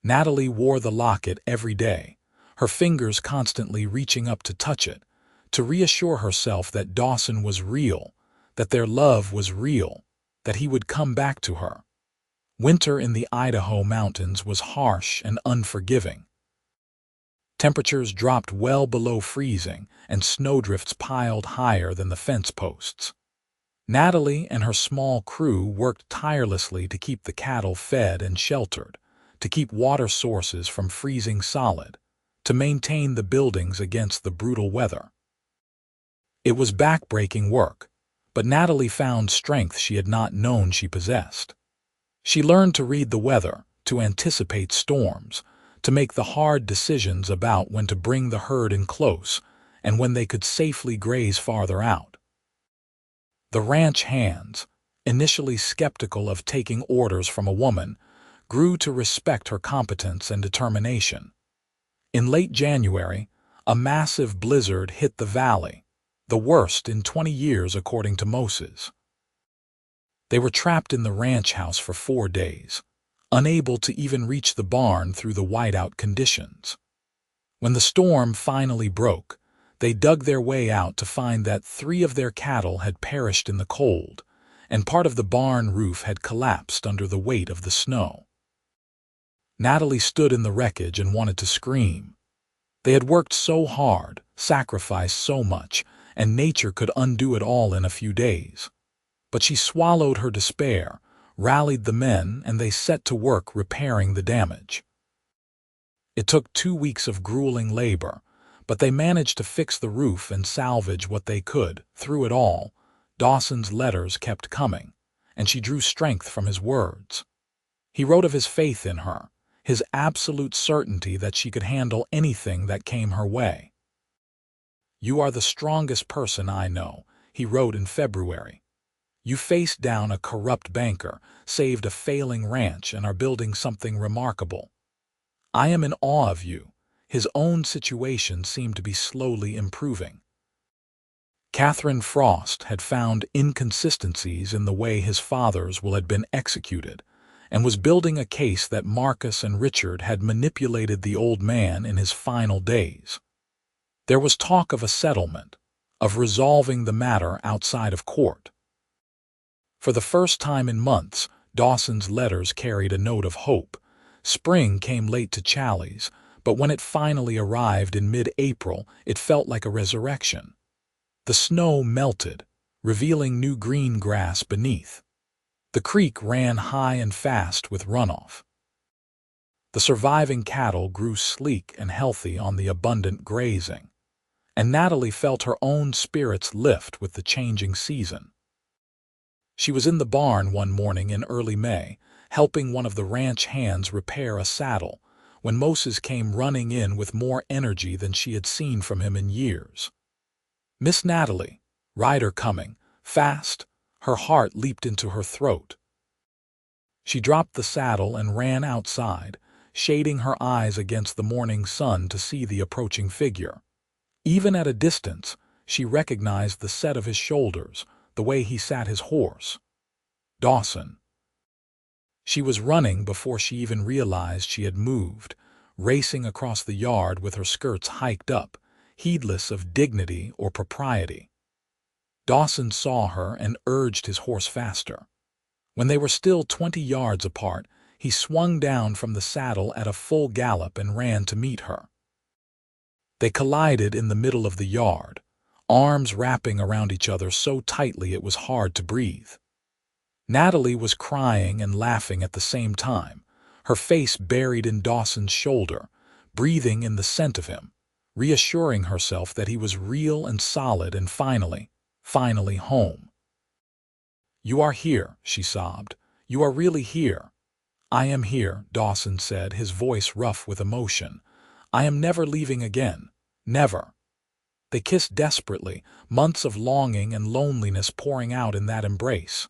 Natalie wore the locket every day, her fingers constantly reaching up to touch it, to reassure herself that Dawson was real, that their love was real, that he would come back to her. Winter in the Idaho mountains was harsh and unforgiving. Temperatures dropped well below freezing, and snowdrifts piled higher than the fence posts. Natalie and her small crew worked tirelessly to keep the cattle fed and sheltered, to keep water sources from freezing solid, to maintain the buildings against the brutal weather. It was back-breaking work, but Natalie found strength she had not known she possessed. She learned to read the weather, to anticipate storms, to make the hard decisions about when to bring the herd in close and when they could safely graze farther out. The ranch hands, initially skeptical of taking orders from a woman, grew to respect her competence and determination. In late January, a massive blizzard hit the valley, the worst in 20 years according to Moses. They were trapped in the ranch house for 4 days, unable to even reach the barn through the whiteout conditions. When the storm finally broke, they dug their way out to find that 3 of their cattle had perished in the cold, and part of the barn roof had collapsed under the weight of the snow. Natalie stood in the wreckage and wanted to scream. They had worked so hard, sacrificed so much, and nature could undo it all in a few days. But she swallowed her despair, rallied the men, and they set to work repairing the damage. It took 2 weeks of grueling labor, but they managed to fix the roof and salvage what they could. Through it all, Dawson's letters kept coming, and she drew strength from his words. He wrote of his faith in her, his absolute certainty that she could handle anything that came her way. "You are the strongest person I know," he wrote in February. "You faced down a corrupt banker, saved a failing ranch, and are building something remarkable. I am in awe of you." His own situation seemed to be slowly improving. Catherine Frost had found inconsistencies in the way his father's will had been executed, and was building a case that Marcus and Richard had manipulated the old man in his final days. There was talk of a settlement, of resolving the matter outside of court. For the first time in months, Dawson's letters carried a note of hope. Spring came late to Challies, but when it finally arrived in mid-April, it felt like a resurrection. The snow melted, revealing new green grass beneath. The creek ran high and fast with runoff. The surviving cattle grew sleek and healthy on the abundant grazing, and Natalie felt her own spirits lift with the changing season. She was in the barn one morning in early May, helping one of the ranch hands repair a saddle, when Moses came running in with more energy than she had seen from him in years. "Miss Natalie, rider coming, fast." Her heart leaped into her throat. She dropped the saddle and ran outside, shading her eyes against the morning sun to see the approaching figure. Even at a distance, she recognized the set of his shoulders, the way he sat his horse. Dawson. She was running before she even realized she had moved, racing across the yard with her skirts hiked up, heedless of dignity or propriety. Dawson saw her and urged his horse faster. When they were still 20 yards apart, he swung down from the saddle at a full gallop and ran to meet her. They collided in the middle of the yard, arms wrapping around each other so tightly it was hard to breathe. Natalie was crying and laughing at the same time, her face buried in Dawson's shoulder, breathing in the scent of him, reassuring herself that he was real and solid and finally home. "You are here," she sobbed. "You are really here." "I am here," Dawson said, his voice rough with emotion. "I am never leaving again. Never." They kissed desperately, months of longing and loneliness pouring out in that embrace.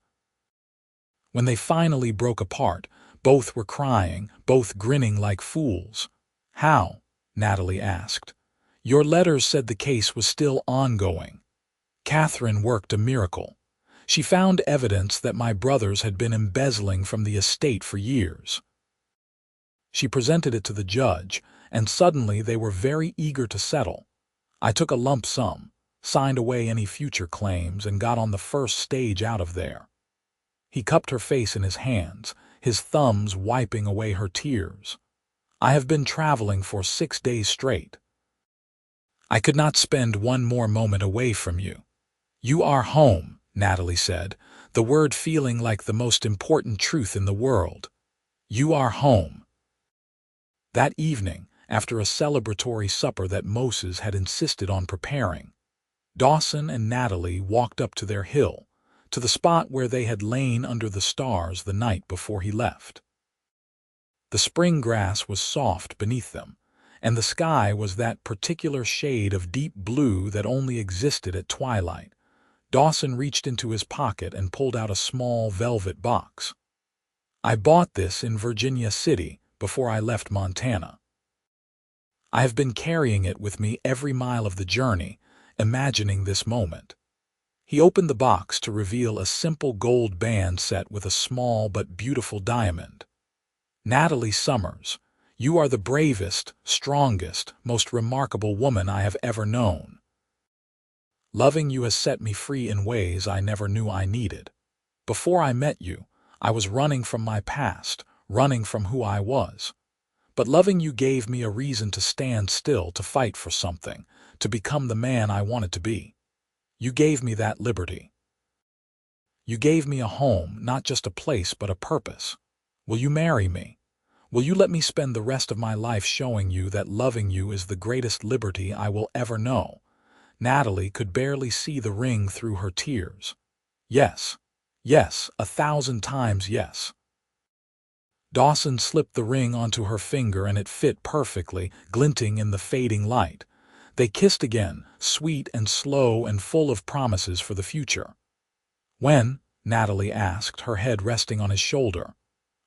When they finally broke apart, both were crying, both grinning like fools. "How?" Natalie asked. "Your letters said the case was still ongoing." "Catherine worked a miracle. She found evidence that my brothers had been embezzling from the estate for years. She presented it to the judge, and suddenly they were very eager to settle. I took a lump sum, signed away any future claims, and got on the first stage out of there. He cupped her face in his hands, his thumbs wiping away her tears. I have been traveling for 6 days straight. I could not spend one more moment away from you. You are home, Natalie said, the word feeling like the most important truth in the world. You are home. That evening, after a celebratory supper that Moses had insisted on preparing, Dawson and Natalie walked up to their hill, to the spot where they had lain under the stars the night before he left. The spring grass was soft beneath them, and the sky was that particular shade of deep blue that only existed at twilight. Dawson reached into his pocket and pulled out a small velvet box. I bought this in Virginia City before I left Montana. I have been carrying it with me every mile of the journey, imagining this moment. He opened the box to reveal a simple gold band set with a small but beautiful diamond. Natalie Summers, you are the bravest, strongest, most remarkable woman I have ever known. Loving you has set me free in ways I never knew I needed. Before I met you, I was running from my past, running from who I was. But loving you gave me a reason to stand still, to fight for something, to become the man I wanted to be. You gave me that liberty. You gave me a home, not just a place, but a purpose. Will you marry me? Will you let me spend the rest of my life showing you that loving you is the greatest liberty I will ever know? Natalie could barely see the ring through her tears. Yes, yes, 1,000 times yes. Dawson slipped the ring onto her finger and it fit perfectly, glinting in the fading light. They kissed again, sweet and slow and full of promises for the future. When? Natalie asked, her head resting on his shoulder.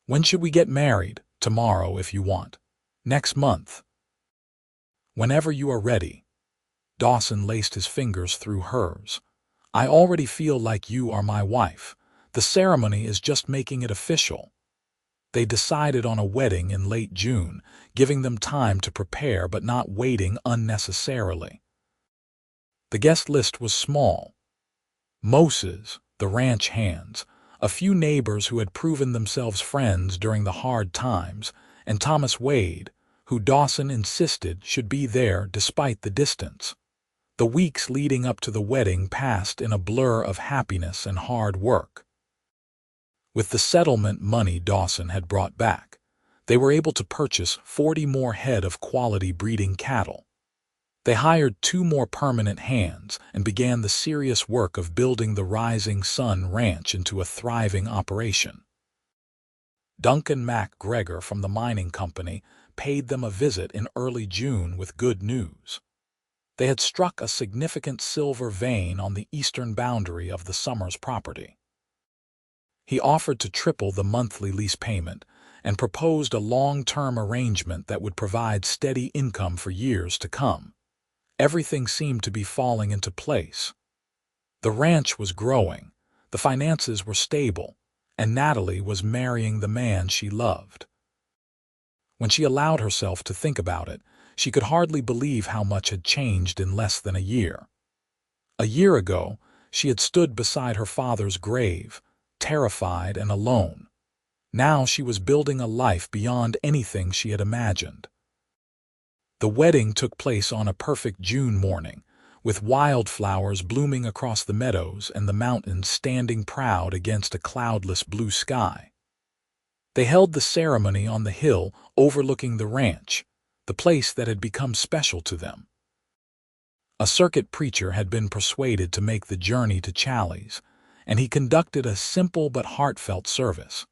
When should we get married? Tomorrow, if you want. Next month. Whenever you are ready. Dawson laced his fingers through hers. I already feel like you are my wife. The ceremony is just making it official. They decided on a wedding in late June, giving them time to prepare but not waiting unnecessarily. The guest list was small. Moses, the ranch hands, a few neighbors who had proven themselves friends during the hard times, and Thomas Wade, who Dawson insisted should be there despite the distance. The weeks leading up to the wedding passed in a blur of happiness and hard work. With the settlement money Dawson had brought back, they were able to purchase 40 more head of quality breeding cattle. They hired 2 more permanent hands and began the serious work of building the Rising Sun Ranch into a thriving operation. Duncan MacGregor from the mining company paid them a visit in early June with good news. They had struck a significant silver vein on the eastern boundary of the Summers property. He offered to triple the monthly lease payment and proposed a long-term arrangement that would provide steady income for years to come. Everything seemed to be falling into place. The ranch was growing, the finances were stable, and Natalie was marrying the man she loved. When she allowed herself to think about it, she could hardly believe how much had changed in less than a year. A year ago, she had stood beside her father's grave, terrified and alone. Now she was building a life beyond anything she had imagined. The wedding took place on a perfect June morning, with wildflowers blooming across the meadows and the mountains standing proud against a cloudless blue sky. They held the ceremony on the hill overlooking the ranch, the place that had become special to them. A circuit preacher had been persuaded to make the journey to Challies, and he conducted a simple but heartfelt service.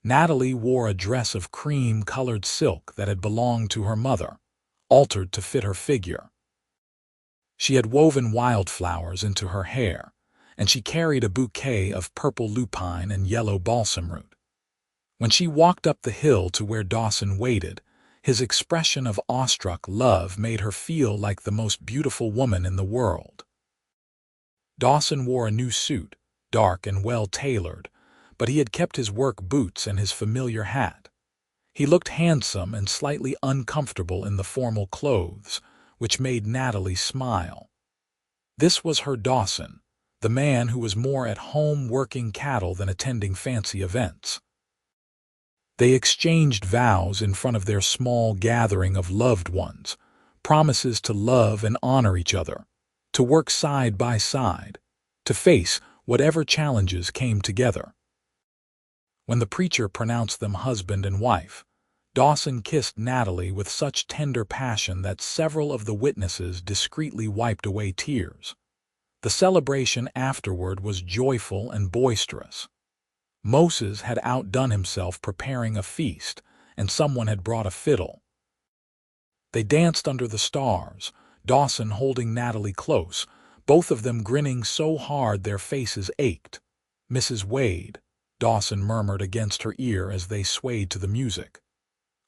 Natalie wore a dress of cream-colored silk that had belonged to her mother, altered to fit her figure. She had woven wildflowers into her hair, and she carried a bouquet of purple lupine and yellow balsam root. When she walked up the hill to where Dawson waited, his expression of awestruck love made her feel like the most beautiful woman in the world. Dawson wore a new suit, dark and well-tailored, but he had kept his work boots and his familiar hat. He looked handsome and slightly uncomfortable in the formal clothes, which made Natalie smile. This was her Dawson, the man who was more at home working cattle than attending fancy events. They exchanged vows in front of their small gathering of loved ones, promises to love and honor each other, to work side by side, to face whatever challenges came together. When the preacher pronounced them husband and wife, Dawson kissed Natalie with such tender passion that several of the witnesses discreetly wiped away tears. The celebration afterward was joyful and boisterous. Moses had outdone himself preparing a feast, and someone had brought a fiddle. They danced under the stars, Dawson holding Natalie close, both of them grinning so hard their faces ached. "Mrs. Wade," Dawson murmured against her ear as they swayed to the music.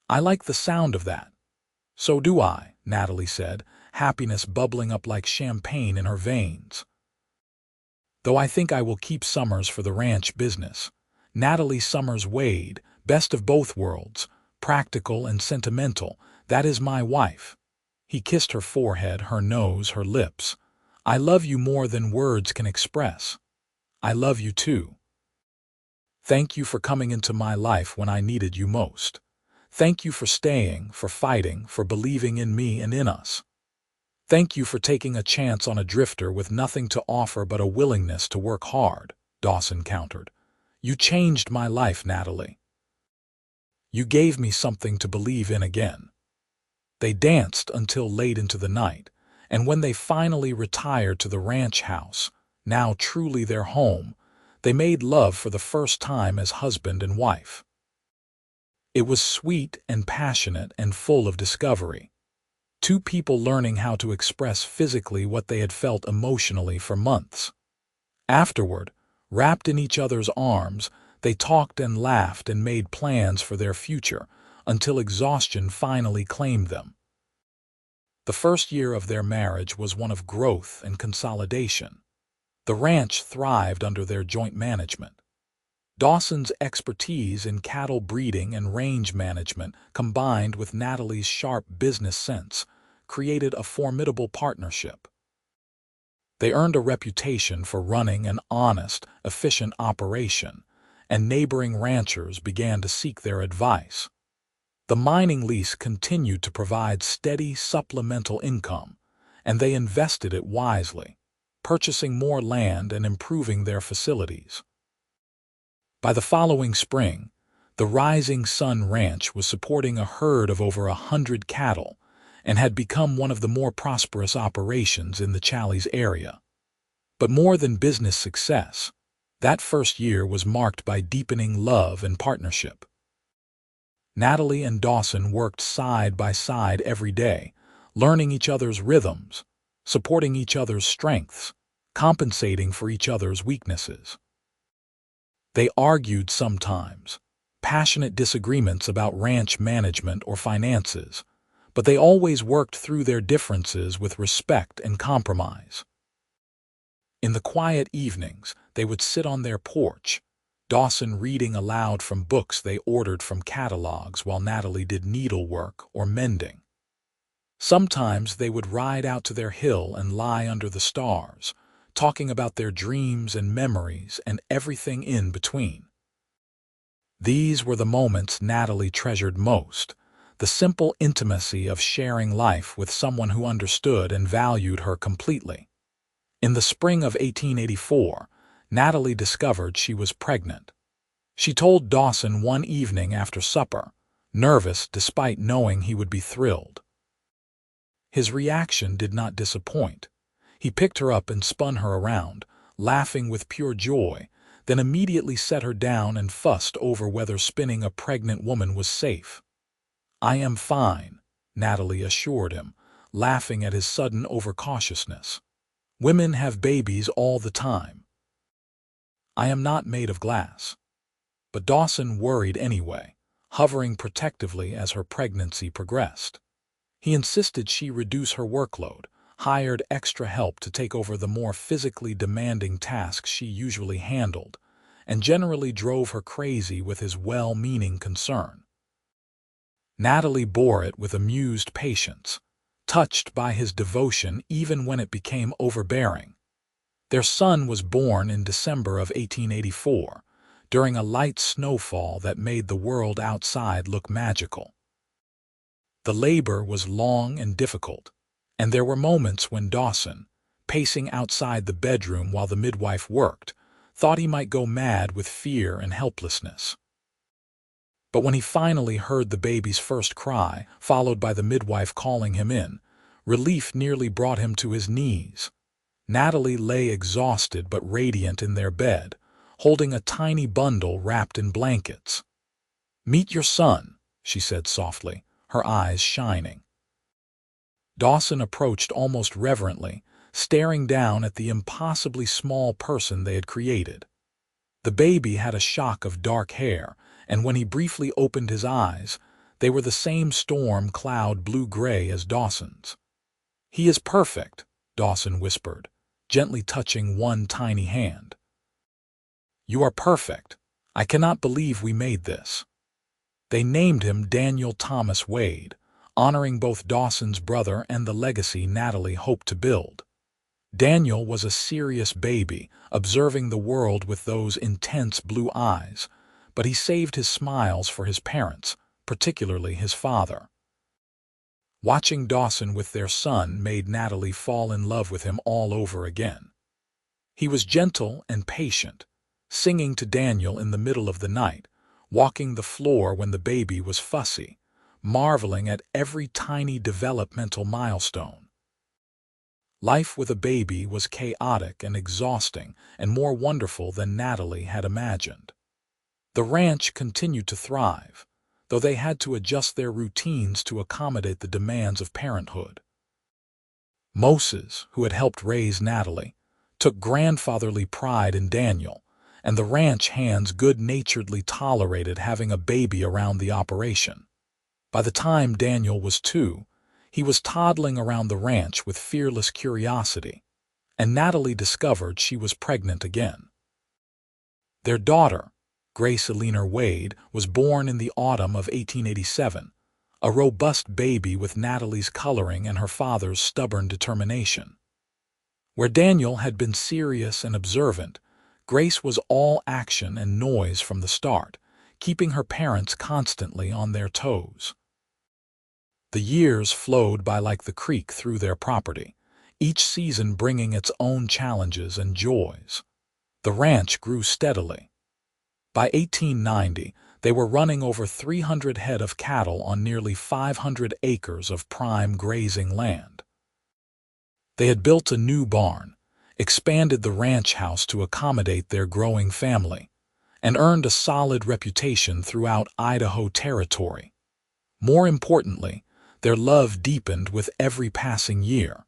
"I like the sound of that." "So do I," Natalie said, happiness bubbling up like champagne in her veins. "Though I think I will keep Summers for the ranch business. Natalie Summers Wade, best of both worlds, practical and sentimental, that is my wife." He kissed her forehead, her nose, her lips. "I love you more than words can express." "I love you too. Thank you for coming into my life when I needed you most. Thank you for staying, for fighting, for believing in me and in us. Thank you for taking a chance on a drifter with nothing to offer but a willingness to work hard," Dawson countered. "You changed my life, Natalie. You gave me something to believe in again." They danced until late into the night, and when they finally retired to the ranch house, now truly their home, they made love for the first time as husband and wife. It was sweet and passionate and full of discovery. Two people learning how to express physically what they had felt emotionally for months. Afterward, wrapped in each other's arms, they talked and laughed and made plans for their future until exhaustion finally claimed them. The first year of their marriage was one of growth and consolidation. The ranch thrived under their joint management. Dawson's expertise in cattle breeding and range management, combined with Natalie's sharp business sense, created a formidable partnership. They earned a reputation for running an honest, efficient operation, and neighboring ranchers began to seek their advice. The mining lease continued to provide steady supplemental income, and they invested it wisely, purchasing more land and improving their facilities. By the following spring, the Rising Sun Ranch was supporting a herd of over 100 cattle and had become one of the more prosperous operations in the Challis area. But more than business success, that first year was marked by deepening love and partnership. Natalie and Dawson worked side by side every day, learning each other's rhythms, supporting each other's strengths, compensating for each other's weaknesses. They argued sometimes, passionate disagreements about ranch management or finances, but they always worked through their differences with respect and compromise. In the quiet evenings, they would sit on their porch, Dawson reading aloud from books they ordered from catalogs while Natalie did needlework or mending. Sometimes they would ride out to their hill and lie under the stars, talking about their dreams and memories and everything in between. These were the moments Natalie treasured most, the simple intimacy of sharing life with someone who understood and valued her completely. In the spring of 1884, Natalie discovered she was pregnant. She told Dawson one evening after supper, nervous despite knowing he would be thrilled. His reaction did not disappoint. He picked her up and spun her around, laughing with pure joy, then immediately set her down and fussed over whether spinning a pregnant woman was safe. "I am fine," Natalie assured him, laughing at his sudden overcautiousness. "Women have babies all the time. I am not made of glass." But Dawson worried anyway, hovering protectively as her pregnancy progressed. He insisted she reduce her workload, hired extra help to take over the more physically demanding tasks she usually handled, and generally drove her crazy with his well-meaning concern. Natalie bore it with amused patience, touched by his devotion even when it became overbearing. Their son was born in December of 1884, during a light snowfall that made the world outside look magical. The labor was long and difficult, and there were moments when Dawson, pacing outside the bedroom while the midwife worked, thought he might go mad with fear and helplessness. But when he finally heard the baby's first cry, followed by the midwife calling him in, relief nearly brought him to his knees. Natalie lay exhausted but radiant in their bed, holding a tiny bundle wrapped in blankets. "Meet your son," she said softly, her eyes shining. Dawson approached almost reverently, staring down at the impossibly small person they had created. The baby had a shock of dark hair, and when he briefly opened his eyes, they were the same storm cloud blue-gray as Dawson's. "He is perfect," Dawson whispered, gently touching one tiny hand. "You are perfect. I cannot believe we made this." They named him Daniel Thomas Wade, honoring both Dawson's brother and the legacy Natalie hoped to build. Daniel was a serious baby, observing the world with those intense blue eyes, but he saved his smiles for his parents, particularly his father. Watching Dawson with their son made Natalie fall in love with him all over again. He was gentle and patient, singing to Daniel in the middle of the night, walking the floor when the baby was fussy, marveling at every tiny developmental milestone. Life with a baby was chaotic and exhausting and more wonderful than Natalie had imagined. The ranch continued to thrive, though they had to adjust their routines to accommodate the demands of parenthood. Moses, who had helped raise Natalie, took grandfatherly pride in Daniel, and the ranch hands good-naturedly tolerated having a baby around the operation. By the time Daniel was 2, he was toddling around the ranch with fearless curiosity, and Natalie discovered she was pregnant again. Their daughter, Grace Eleanor Wade, was born in the autumn of 1887, a robust baby with Natalie's coloring and her father's stubborn determination. Where Daniel had been serious and observant, Grace was all action and noise from the start, keeping her parents constantly on their toes. The years flowed by like the creek through their property, each season bringing its own challenges and joys. The ranch grew steadily. By 1890, they were running over 300 head of cattle on nearly 500 acres of prime grazing land. They had built a new barn, expanded the ranch house to accommodate their growing family, and earned a solid reputation throughout Idaho Territory. More importantly, their love deepened with every passing year.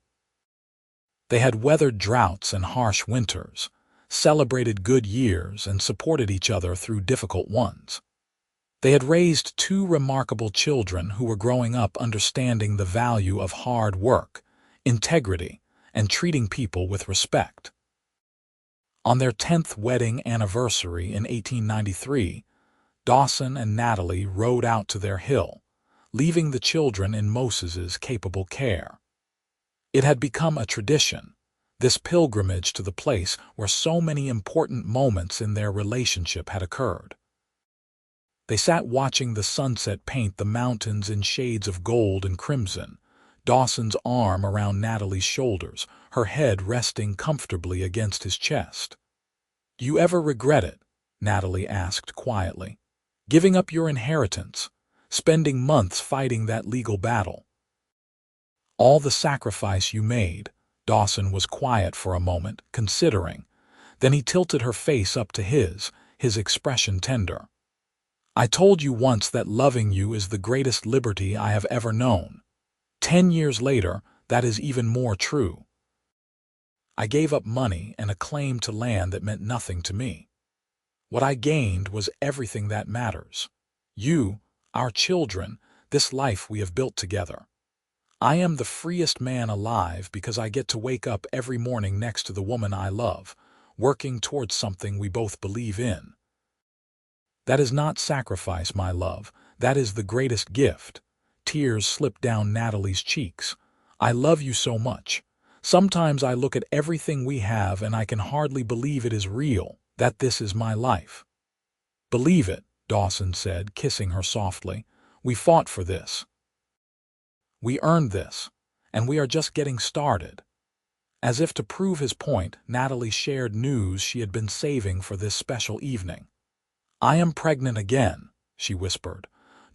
They had weathered droughts and harsh winters, celebrated good years, and supported each other through difficult ones. They had raised 2 remarkable children who were growing up understanding the value of hard work, integrity, and treating people with respect. On their 10th wedding anniversary in 1893, Dawson and Natalie rode out to their hill, leaving the children in Moses's capable care. It had become a tradition, this pilgrimage to the place where so many important moments in their relationship had occurred. They sat watching the sunset paint the mountains in shades of gold and crimson, Dawson's arm around Natalie's shoulders, her head resting comfortably against his chest. "Do you ever regret it?" Natalie asked quietly. "Giving up your inheritance, spending months fighting that legal battle?" "All the sacrifice you made." Dawson was quiet for a moment, considering. Then he tilted her face up to his expression tender. "I told you once that loving you is the greatest liberty I have ever known. 10 years later, that is even more true. I gave up money and a claim to land that meant nothing to me. What I gained was everything that matters. You, our children, this life we have built together. I am the freest man alive because I get to wake up every morning next to the woman I love, working towards something we both believe in. That is not sacrifice, my love. That is the greatest gift." Tears slipped down Natalie's cheeks, I love you so much. Sometimes I look at everything we have and I can hardly believe it is real, that this is my life." "Believe it," Dawson said, kissing her softly. "We fought for this. We earned this, and we are just getting started." As if to prove his point, Natalie shared news she had been saving for this special evening. "I am pregnant again," she whispered.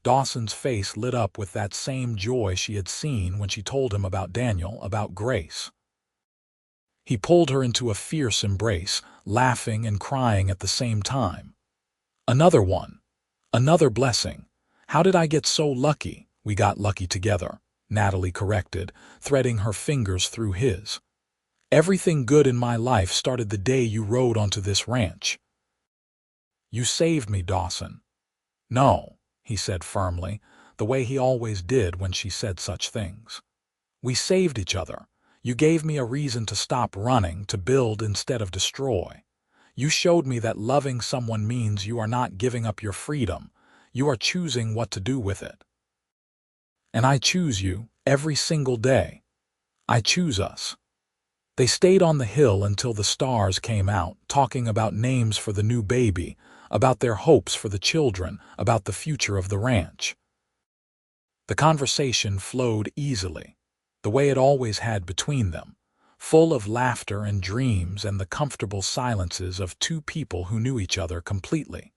Dawson's face lit up with that same joy she had seen when she told him about Daniel, about Grace. He pulled her into a fierce embrace, laughing and crying at the same time. "Another one. Another blessing. How did I get so lucky?" "We got lucky together," Natalie corrected, threading her fingers through his. "Everything good in my life started the day you rode onto this ranch." "You saved me, Dawson." "No," he said firmly, the way he always did when she said such things. "We saved each other. You gave me a reason to stop running, to build instead of destroy. You showed me that loving someone means you are not giving up your freedom, you are choosing what to do with it. And I choose you every single day. I choose us." They stayed on the hill until the stars came out, talking about names for the new baby, about their hopes for the children, about the future of the ranch. The conversation flowed easily, the way it always had between them, full of laughter and dreams and the comfortable silences of two people who knew each other completely.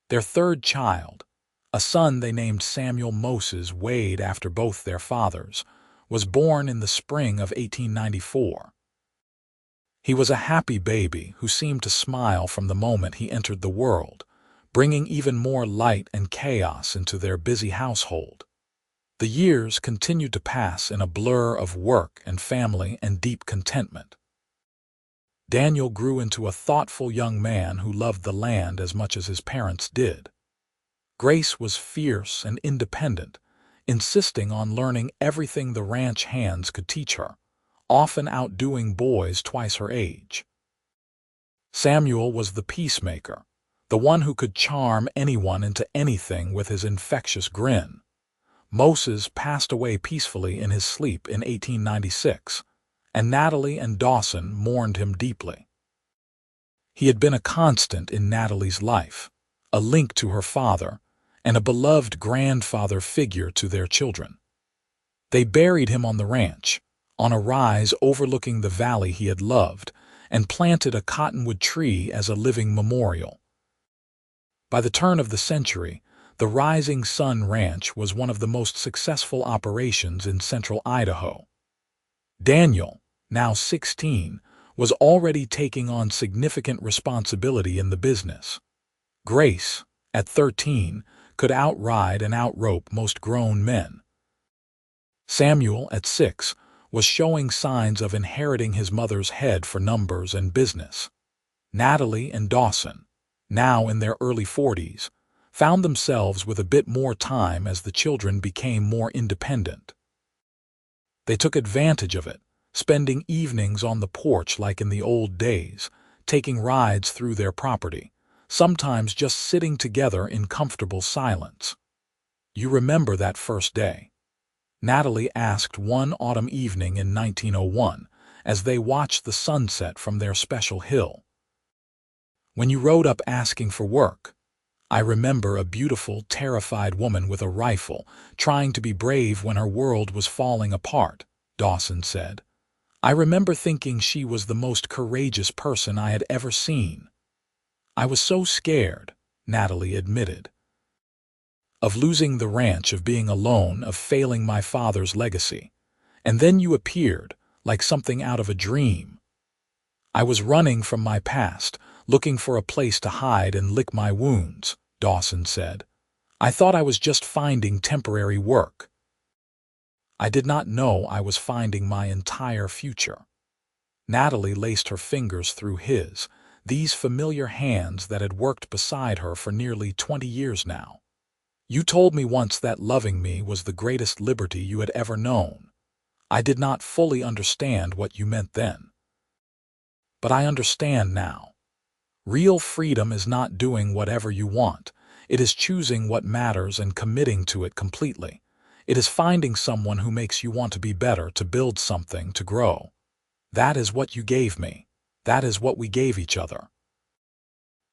Their third child, a son they named Samuel Moses Wade after both their fathers, was born in the spring of 1894. He was a happy baby who seemed to smile from the moment he entered the world, bringing even more light and chaos into their busy household. The years continued to pass in a blur of work and family and deep contentment. Daniel grew into a thoughtful young man who loved the land as much as his parents did. Grace was fierce and independent, insisting on learning everything the ranch hands could teach her, often outdoing boys twice her age. Samuel was the peacemaker, the one who could charm anyone into anything with his infectious grin. Moses passed away peacefully in his sleep in 1896, and Natalie and Dawson mourned him deeply. He had been a constant in Natalie's life, a link to her father, and a beloved grandfather figure to their children. They buried him on the ranch, on a rise overlooking the valley he had loved, and planted a cottonwood tree as a living memorial. By the turn of the century, the Rising Sun Ranch was one of the most successful operations in central Idaho. Daniel, now 16, was already taking on significant responsibility in the business. Grace, at 13, could outride and outrope most grown men. Samuel, at 6, was showing signs of inheriting his mother's head for numbers and business. Natalie and Dawson, now in their early 40s, found themselves with a bit more time as the children became more independent. They took advantage of it, spending evenings on the porch like in the old days, taking rides through their property, sometimes just sitting together in comfortable silence. "You remember that first day?" Natalie asked one autumn evening in 1901 as they watched the sunset from their special hill. "When you rode up asking for work, I remember a beautiful, terrified woman with a rifle, trying to be brave when her world was falling apart," Dawson said. "I remember thinking she was the most courageous person I had ever seen." "I was so scared," Natalie admitted. "Of losing the ranch, of being alone, of failing my father's legacy. And then you appeared, like something out of a dream. I was running from my past, looking for a place to hide and lick my wounds," Dawson said. "I thought I was just finding temporary work. I did not know I was finding my entire future." Natalie laced her fingers through his, these familiar hands that had worked beside her for nearly 20 years now. "You told me once that loving me was the greatest liberty you had ever known. I did not fully understand what you meant then. But I understand now. Real freedom is not doing whatever you want. It is choosing what matters and committing to it completely. It is finding someone who makes you want to be better, to build something, to grow. That is what you gave me. That is what we gave each other."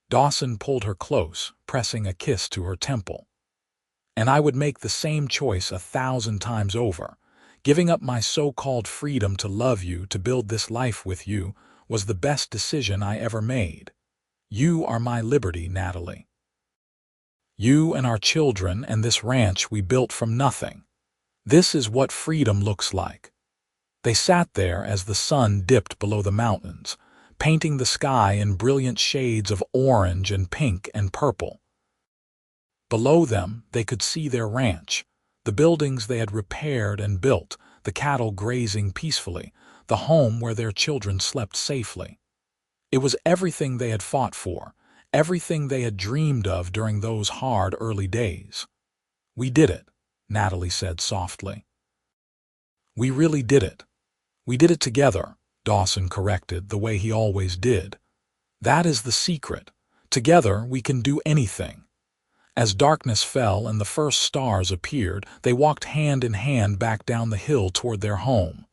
Dawson pulled her close, pressing a kiss to her temple. "And I would make the same choice 1,000 times over. Giving up my so-called freedom to love you, to build this life with you, was the best decision I ever made. You are my liberty, Natalie. You and our children and this ranch we built from nothing. This is what freedom looks like." They sat there as the sun dipped below the mountains, painting the sky in brilliant shades of orange and pink and purple. Below them, they could see their ranch, the buildings they had repaired and built, the cattle grazing peacefully, the home where their children slept safely. It was everything they had fought for, everything they had dreamed of during those hard early days. "We did it," Natalie said softly. "We really did it. We did it together," Dawson corrected, the way he always did. "That is the secret. Together we can do anything." As darkness fell and the first stars appeared, they walked hand in hand back down the hill toward their home.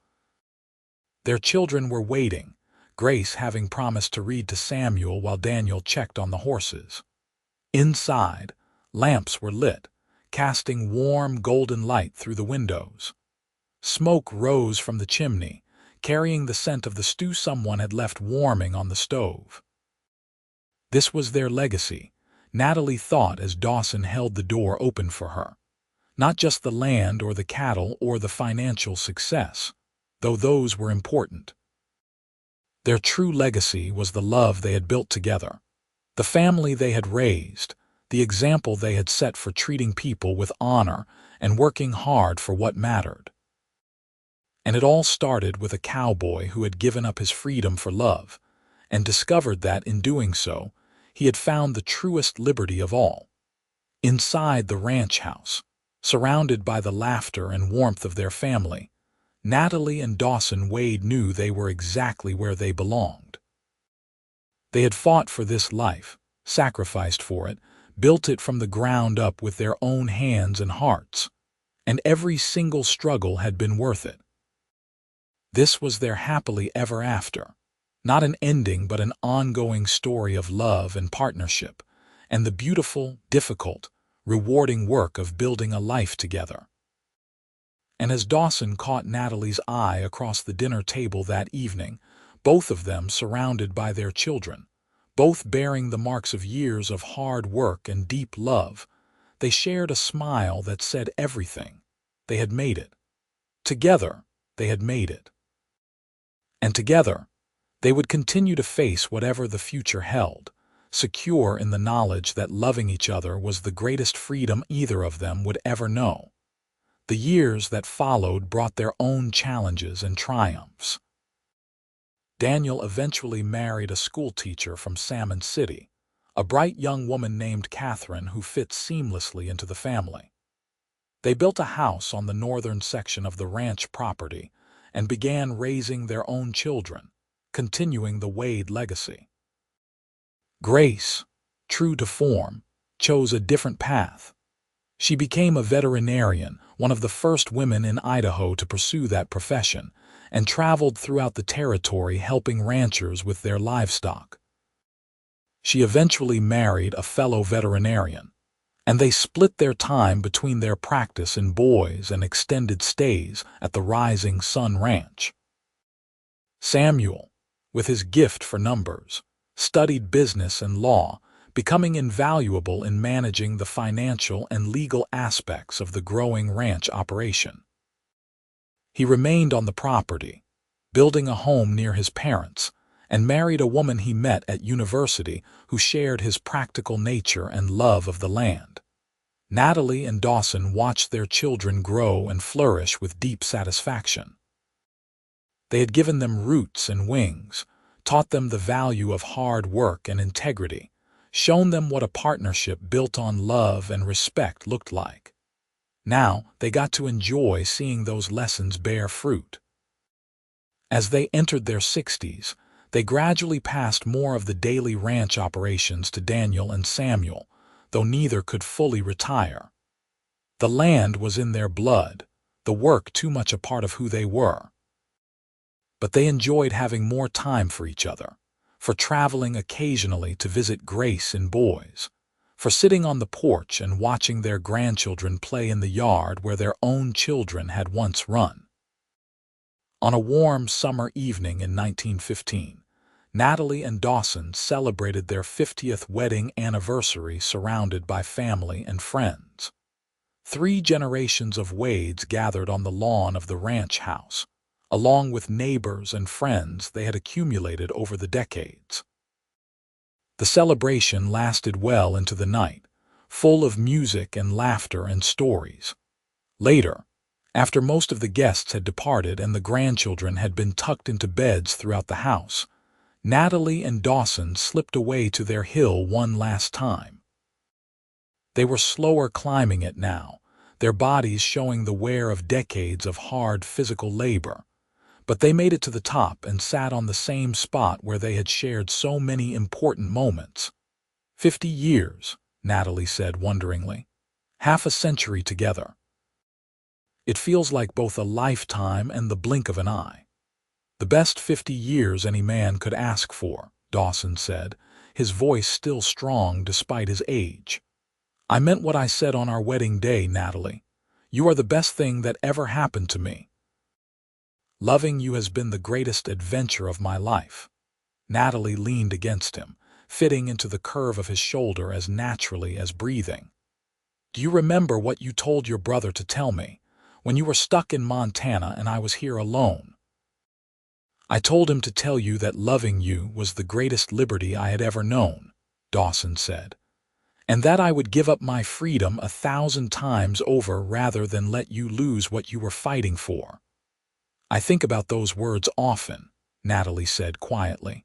Their children were waiting, Grace having promised to read to Samuel while Daniel checked on the horses. Inside, lamps were lit, casting warm golden light through the windows. Smoke rose from the chimney, carrying the scent of the stew someone had left warming on the stove. This was their legacy, Natalie thought as Dawson held the door open for her. Not just the land or the cattle or the financial success, though those were important. Their true legacy was the love they had built together, the family they had raised, the example they had set for treating people with honor and working hard for what mattered. And it all started with a cowboy who had given up his freedom for love, and discovered that in doing so, he had found the truest liberty of all. Inside the ranch house, surrounded by the laughter and warmth of their family, Natalie and Dawson Wade knew they were exactly where they belonged. They had fought for this life, sacrificed for it, built it from the ground up with their own hands and hearts, and every single struggle had been worth it. This was their happily ever after. Not an ending, but an ongoing story of love and partnership, and the beautiful, difficult, rewarding work of building a life together. And as Dawson caught Natalie's eye across the dinner table that evening, both of them surrounded by their children, both bearing the marks of years of hard work and deep love, they shared a smile that said everything. They had made it. Together, they had made it. And together, they would continue to face whatever the future held, secure in the knowledge that loving each other was the greatest freedom either of them would ever know. The years that followed brought their own challenges and triumphs. Daniel eventually married a schoolteacher from Salmon City, a bright young woman named Catherine who fit seamlessly into the family. They built a house on the northern section of the ranch property and began raising their own children, continuing the Wade legacy. Grace, true to form, chose a different path. She became a veterinarian, one of the first women in Idaho to pursue that profession, and traveled throughout the territory helping ranchers with their livestock. She eventually married a fellow veterinarian, and they split their time between their practice in Boise and extended stays at the Rising Sun Ranch. Samuel, with his gift for numbers, studied business and law, becoming invaluable in managing the financial and legal aspects of the growing ranch operation. He remained on the property, building a home near his parents, and married a woman he met at university who shared his practical nature and love of the land. Natalie and Dawson watched their children grow and flourish with deep satisfaction. They had given them roots and wings, taught them the value of hard work and integrity, shown them what a partnership built on love and respect looked like. Now they got to enjoy seeing those lessons bear fruit. As they entered their 60s, they gradually passed more of the daily ranch operations to Daniel and Samuel, though neither could fully retire. The land was in their blood, the work too much a part of who they were. But they enjoyed having more time for each other, for traveling occasionally to visit Grace and boys, for sitting on the porch and watching their grandchildren play in the yard where their own children had once run. On a warm summer evening in 1915, Natalie and Dawson celebrated their 50th wedding anniversary surrounded by family and friends. 3 generations of Wades gathered on the lawn of the ranch house, along with neighbors and friends they had accumulated over the decades. The celebration lasted well into the night, full of music and laughter and stories. Later, after most of the guests had departed and the grandchildren had been tucked into beds throughout the house, Natalie and Dawson slipped away to their hill one last time. They were slower climbing it now, their bodies showing the wear of decades of hard physical labor. But they made it to the top and sat on the same spot where they had shared so many important moments. 50 years, Natalie said wonderingly. Half a century together. It feels like both a lifetime and the blink of an eye. The best 50 years any man could ask for, Dawson said, his voice still strong despite his age. I meant what I said on our wedding day, Natalie. You are the best thing that ever happened to me. Loving you has been the greatest adventure of my life. Natalie leaned against him, fitting into the curve of his shoulder as naturally as breathing. Do you remember what you told your brother to tell me, when you were stuck in Montana and I was here alone? I told him to tell you that loving you was the greatest liberty I had ever known, Dawson said, and that I would give up my freedom 1,000 times over rather than let you lose what you were fighting for. I think about those words often, Natalie said quietly.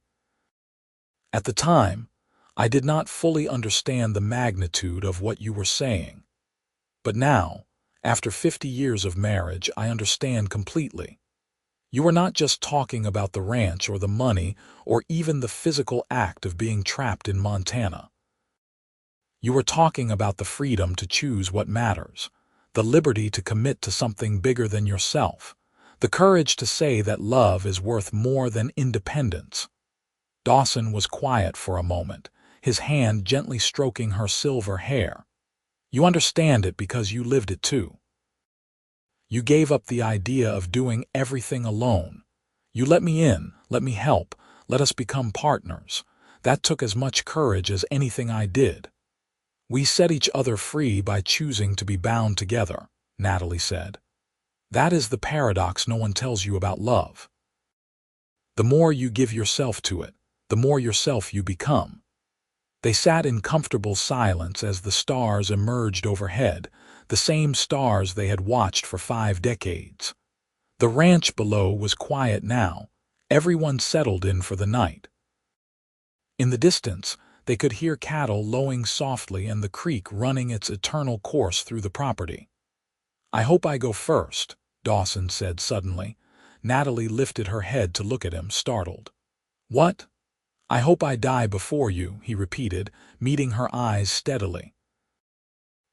At the time, I did not fully understand the magnitude of what you were saying. But now, after 50 years of marriage, I understand completely. You were not just talking about the ranch or the money or even the physical act of being trapped in Montana. You were talking about the freedom to choose what matters, the liberty to commit to something bigger than yourself, the courage to say that love is worth more than independence. Dawson was quiet for a moment, his hand gently stroking her silver hair. You understand it because you lived it too. You gave up the idea of doing everything alone. You let me in, let me help, let us become partners. That took as much courage as anything I did. We set each other free by choosing to be bound together, Natalie said. That is the paradox no one tells you about love. The more you give yourself to it, the more yourself you become. They sat in comfortable silence as the stars emerged overhead, the same stars they had watched for 5 decades. The ranch below was quiet now, everyone settled in for the night. In the distance, they could hear cattle lowing softly and the creek running its eternal course through the property. I hope I go first, Dawson said suddenly. Natalie lifted her head to look at him, startled. What? I hope I die before you, he repeated, meeting her eyes steadily.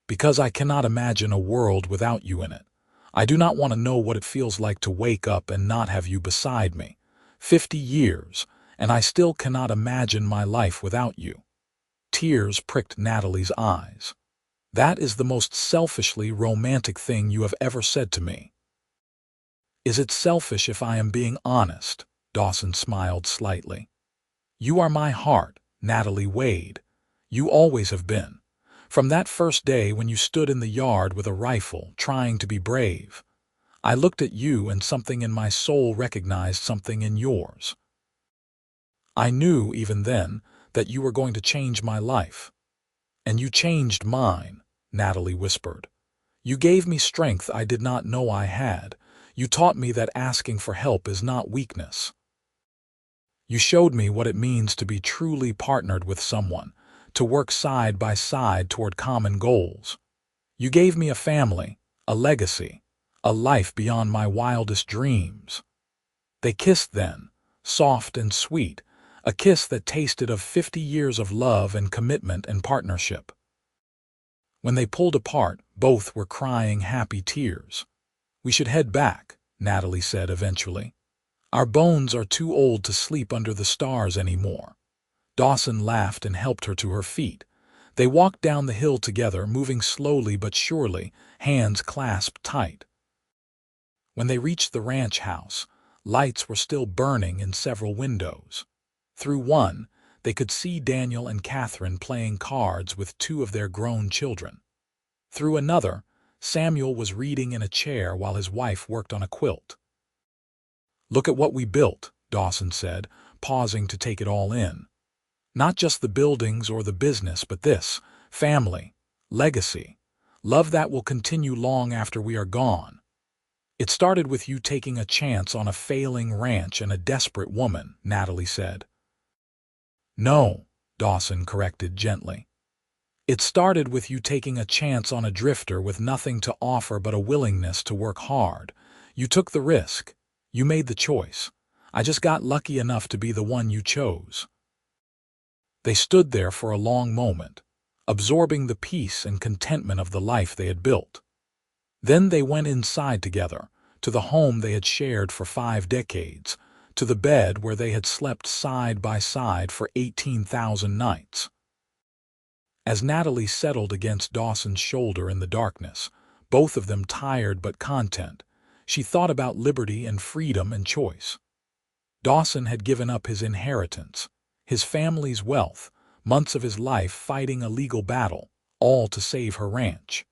Because I cannot imagine a world without you in it. I do not want to know what it feels like to wake up and not have you beside me. 50 years, and I still cannot imagine my life without you. Tears pricked Natalie's eyes. That is the most selfishly romantic thing you have ever said to me. Is it selfish if I am being honest? Dawson smiled slightly. You are my heart, Natalie Wade. You always have been. From that first day when you stood in the yard with a rifle, trying to be brave. I looked at you and something in my soul recognized something in yours. I knew, even then, that you were going to change my life. And you changed mine, Natalie whispered. You gave me strength I did not know I had. You taught me that asking for help is not weakness. You showed me what it means to be truly partnered with someone, to work side by side toward common goals. You gave me a family, a legacy, a life beyond my wildest dreams. They kissed then, soft and sweet, a kiss that tasted of 50 years of love and commitment and partnership. When they pulled apart, Both were crying happy tears. "We should head back," Natalie said eventually. "Our bones are too old to sleep under the stars anymore." Dawson laughed and helped her to her feet. They walked down the hill together, moving slowly but surely, hands clasped tight. When they reached the ranch house, lights were still burning in several windows. Through one, they could see Daniel and Catherine playing cards with two of their grown children. Through another, Samuel was reading in a chair while his wife worked on a quilt. "Look at what we built," Dawson said, pausing to take it all in. "Not just the buildings or the business, but this, family, legacy, love that will continue long after we are gone. It started with you taking a chance on a failing ranch and a desperate woman," Natalie said. "No," Dawson corrected gently. "It started with you taking a chance on a drifter with nothing to offer but a willingness to work hard. You took the risk. You made the choice. I just got lucky enough to be the one you chose." They stood there for a long moment, absorbing the peace and contentment of the life they had built. Then they went inside together, to the home they had shared for 5 decades, to the bed where they had slept side by side for 18,000 nights. As Natalie settled against Dawson's shoulder in the darkness, both of them tired but content, she thought about liberty and freedom and choice. Dawson had given up his inheritance, his family's wealth, months of his life fighting a legal battle, all to save her ranch.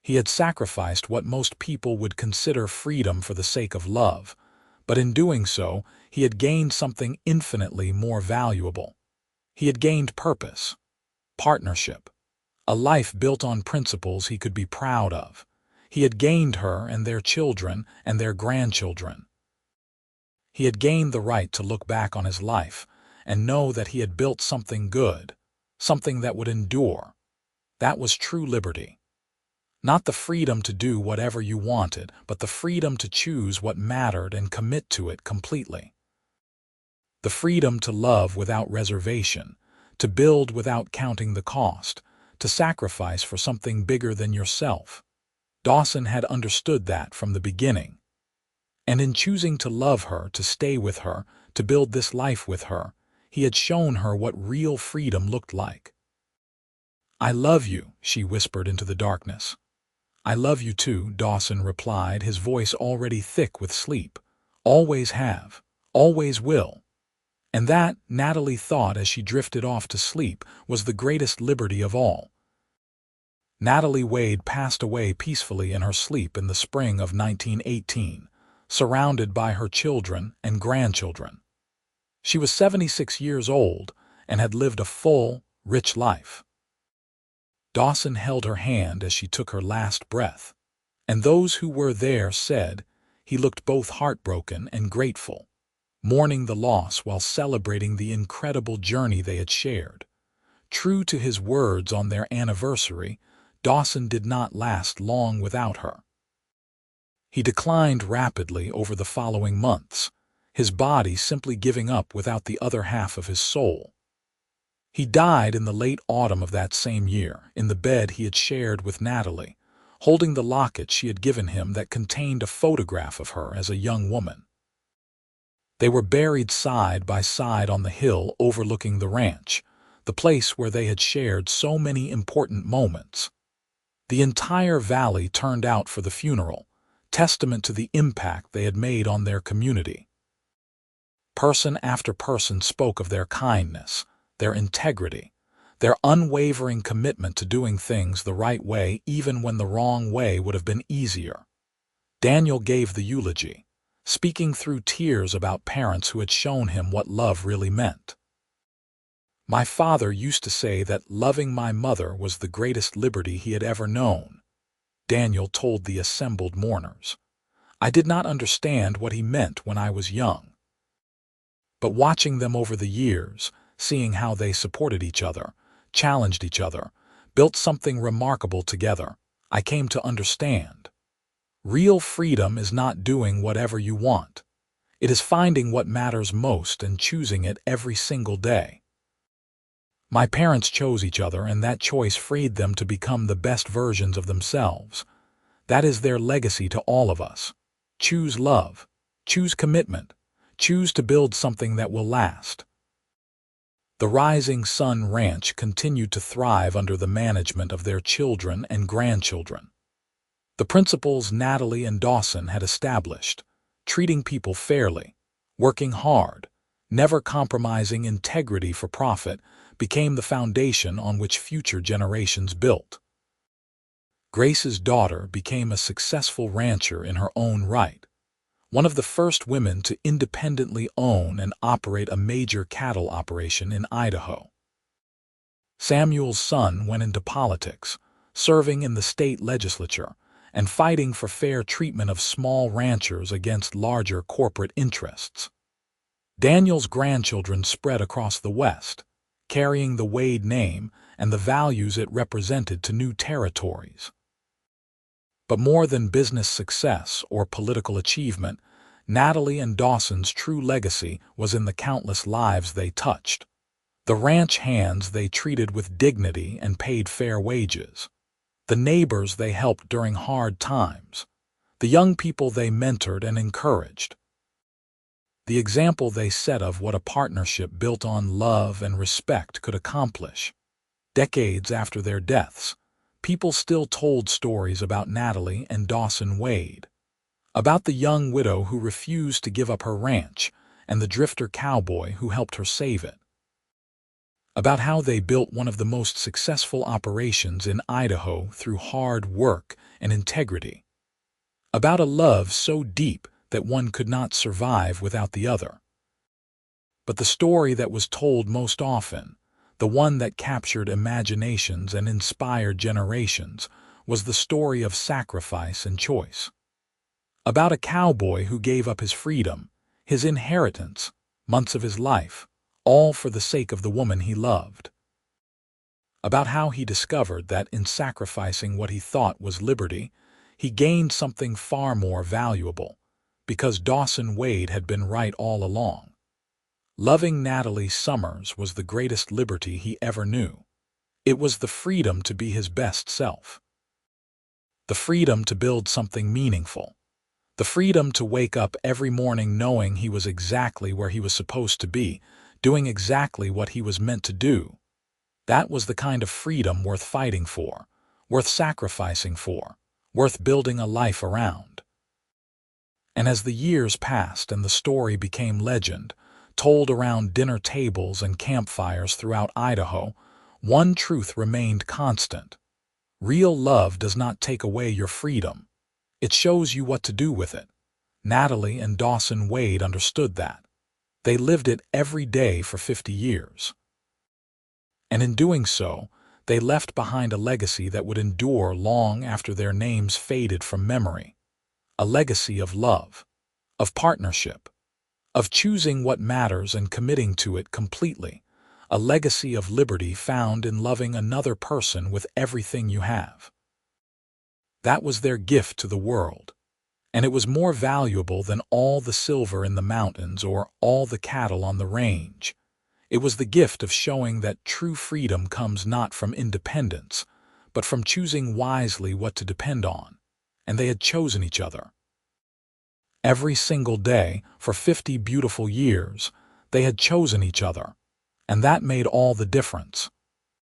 He had sacrificed what most people would consider freedom for the sake of love, but in doing so, he had gained something infinitely more valuable. He had gained purpose, partnership, a life built on principles he could be proud of. He had gained her and their children and their grandchildren. He had gained the right to look back on his life and know that he had built something good, something that would endure. That was true liberty. Not the freedom to do whatever you wanted, but the freedom to choose what mattered and commit to it completely. The freedom to love without reservation, to build without counting the cost, to sacrifice for something bigger than yourself. Dawson had understood that from the beginning. And in choosing to love her, to stay with her, to build this life with her, he had shown her what real freedom looked like. "I love you," she whispered into the darkness. "I love you too," Dawson replied, his voice already thick with sleep. "Always have, always will." And that, Natalie thought as she drifted off to sleep, was the greatest liberty of all. Natalie Wade passed away peacefully in her sleep in the spring of 1918, surrounded by her children and grandchildren. She was 76 years old and had lived a full, rich life. Dawson held her hand as she took her last breath, and those who were there said he looked both heartbroken and grateful, mourning the loss while celebrating the incredible journey they had shared. True to his words on their anniversary, Dawson did not last long without her. He declined rapidly over the following months, his body simply giving up without the other half of his soul. He died in the late autumn of that same year, in the bed he had shared with Natalie, holding the locket she had given him that contained a photograph of her as a young woman. They were buried side by side on the hill overlooking the ranch, the place where they had shared so many important moments. The entire valley turned out for the funeral, testament to the impact they had made on their community. Person after person spoke of their kindness, their integrity, their unwavering commitment to doing things the right way even when the wrong way would have been easier. Daniel gave the eulogy, speaking through tears about parents who had shown him what love really meant. "My father used to say that loving my mother was the greatest liberty he had ever known," Daniel told the assembled mourners. "I did not understand what he meant when I was young. But watching them over the years, seeing how they supported each other, challenged each other, built something remarkable together, I came to understand. Real freedom is not doing whatever you want. It is finding what matters most and choosing it every single day." My parents chose each other, and that choice freed them to become the best versions of themselves. That is their legacy to all of us. Choose love. Choose commitment. Choose to build something that will last. The Rising Sun Ranch continued to thrive under the management of their children and grandchildren. The principles Natalie and Dawson had established, treating people fairly, working hard, never compromising integrity for profit, became the foundation on which future generations built. Grace's daughter became a successful rancher in her own right, one of the first women to independently own and operate a major cattle operation in Idaho. Samuel's son went into politics, serving in the state legislature and fighting for fair treatment of small ranchers against larger corporate interests. Daniel's grandchildren spread across the West, carrying the Wade name and the values it represented to new territories. But more than business success or political achievement, Natalie and Dawson's true legacy was in the countless lives they touched. The ranch hands they treated with dignity and paid fair wages. The neighbors they helped during hard times. The young people they mentored and encouraged. The example they set of what a partnership built on love and respect could accomplish. Decades after their deaths, people still told stories about Natalie and Dawson Wade, about the young widow who refused to give up her ranch and the drifter cowboy who helped her save it, about how they built one of the most successful operations in Idaho through hard work and integrity, about a love so deep that one could not survive without the other. But the story that was told most often, the one that captured imaginations and inspired generations, was the story of sacrifice and choice. About a cowboy who gave up his freedom, his inheritance, months of his life, all for the sake of the woman he loved. About how he discovered that in sacrificing what he thought was liberty, he gained something far more valuable, because Dawson Wade had been right all along. Loving Natalie Summers was the greatest liberty he ever knew. It was the freedom to be his best self. The freedom to build something meaningful. The freedom to wake up every morning knowing he was exactly where he was supposed to be, doing exactly what he was meant to do. That was the kind of freedom worth fighting for, worth sacrificing for, worth building a life around. And as the years passed and the story became legend, told around dinner tables and campfires throughout Idaho, one truth remained constant. Real love does not take away your freedom. It shows you what to do with it. Natalie and Dawson Wade understood that. They lived it every day for 50 years. And in doing so, they left behind a legacy that would endure long after their names faded from memory. A legacy of love, of partnership, of choosing what matters and committing to it completely. A legacy of liberty found in loving another person with everything you have. That was their gift to the world, and it was more valuable than all the silver in the mountains or all the cattle on the range. It was the gift of showing that true freedom comes not from independence, but from choosing wisely what to depend on, and they had chosen each other. Every single day, for 50 beautiful years, they had chosen each other, and that made all the difference.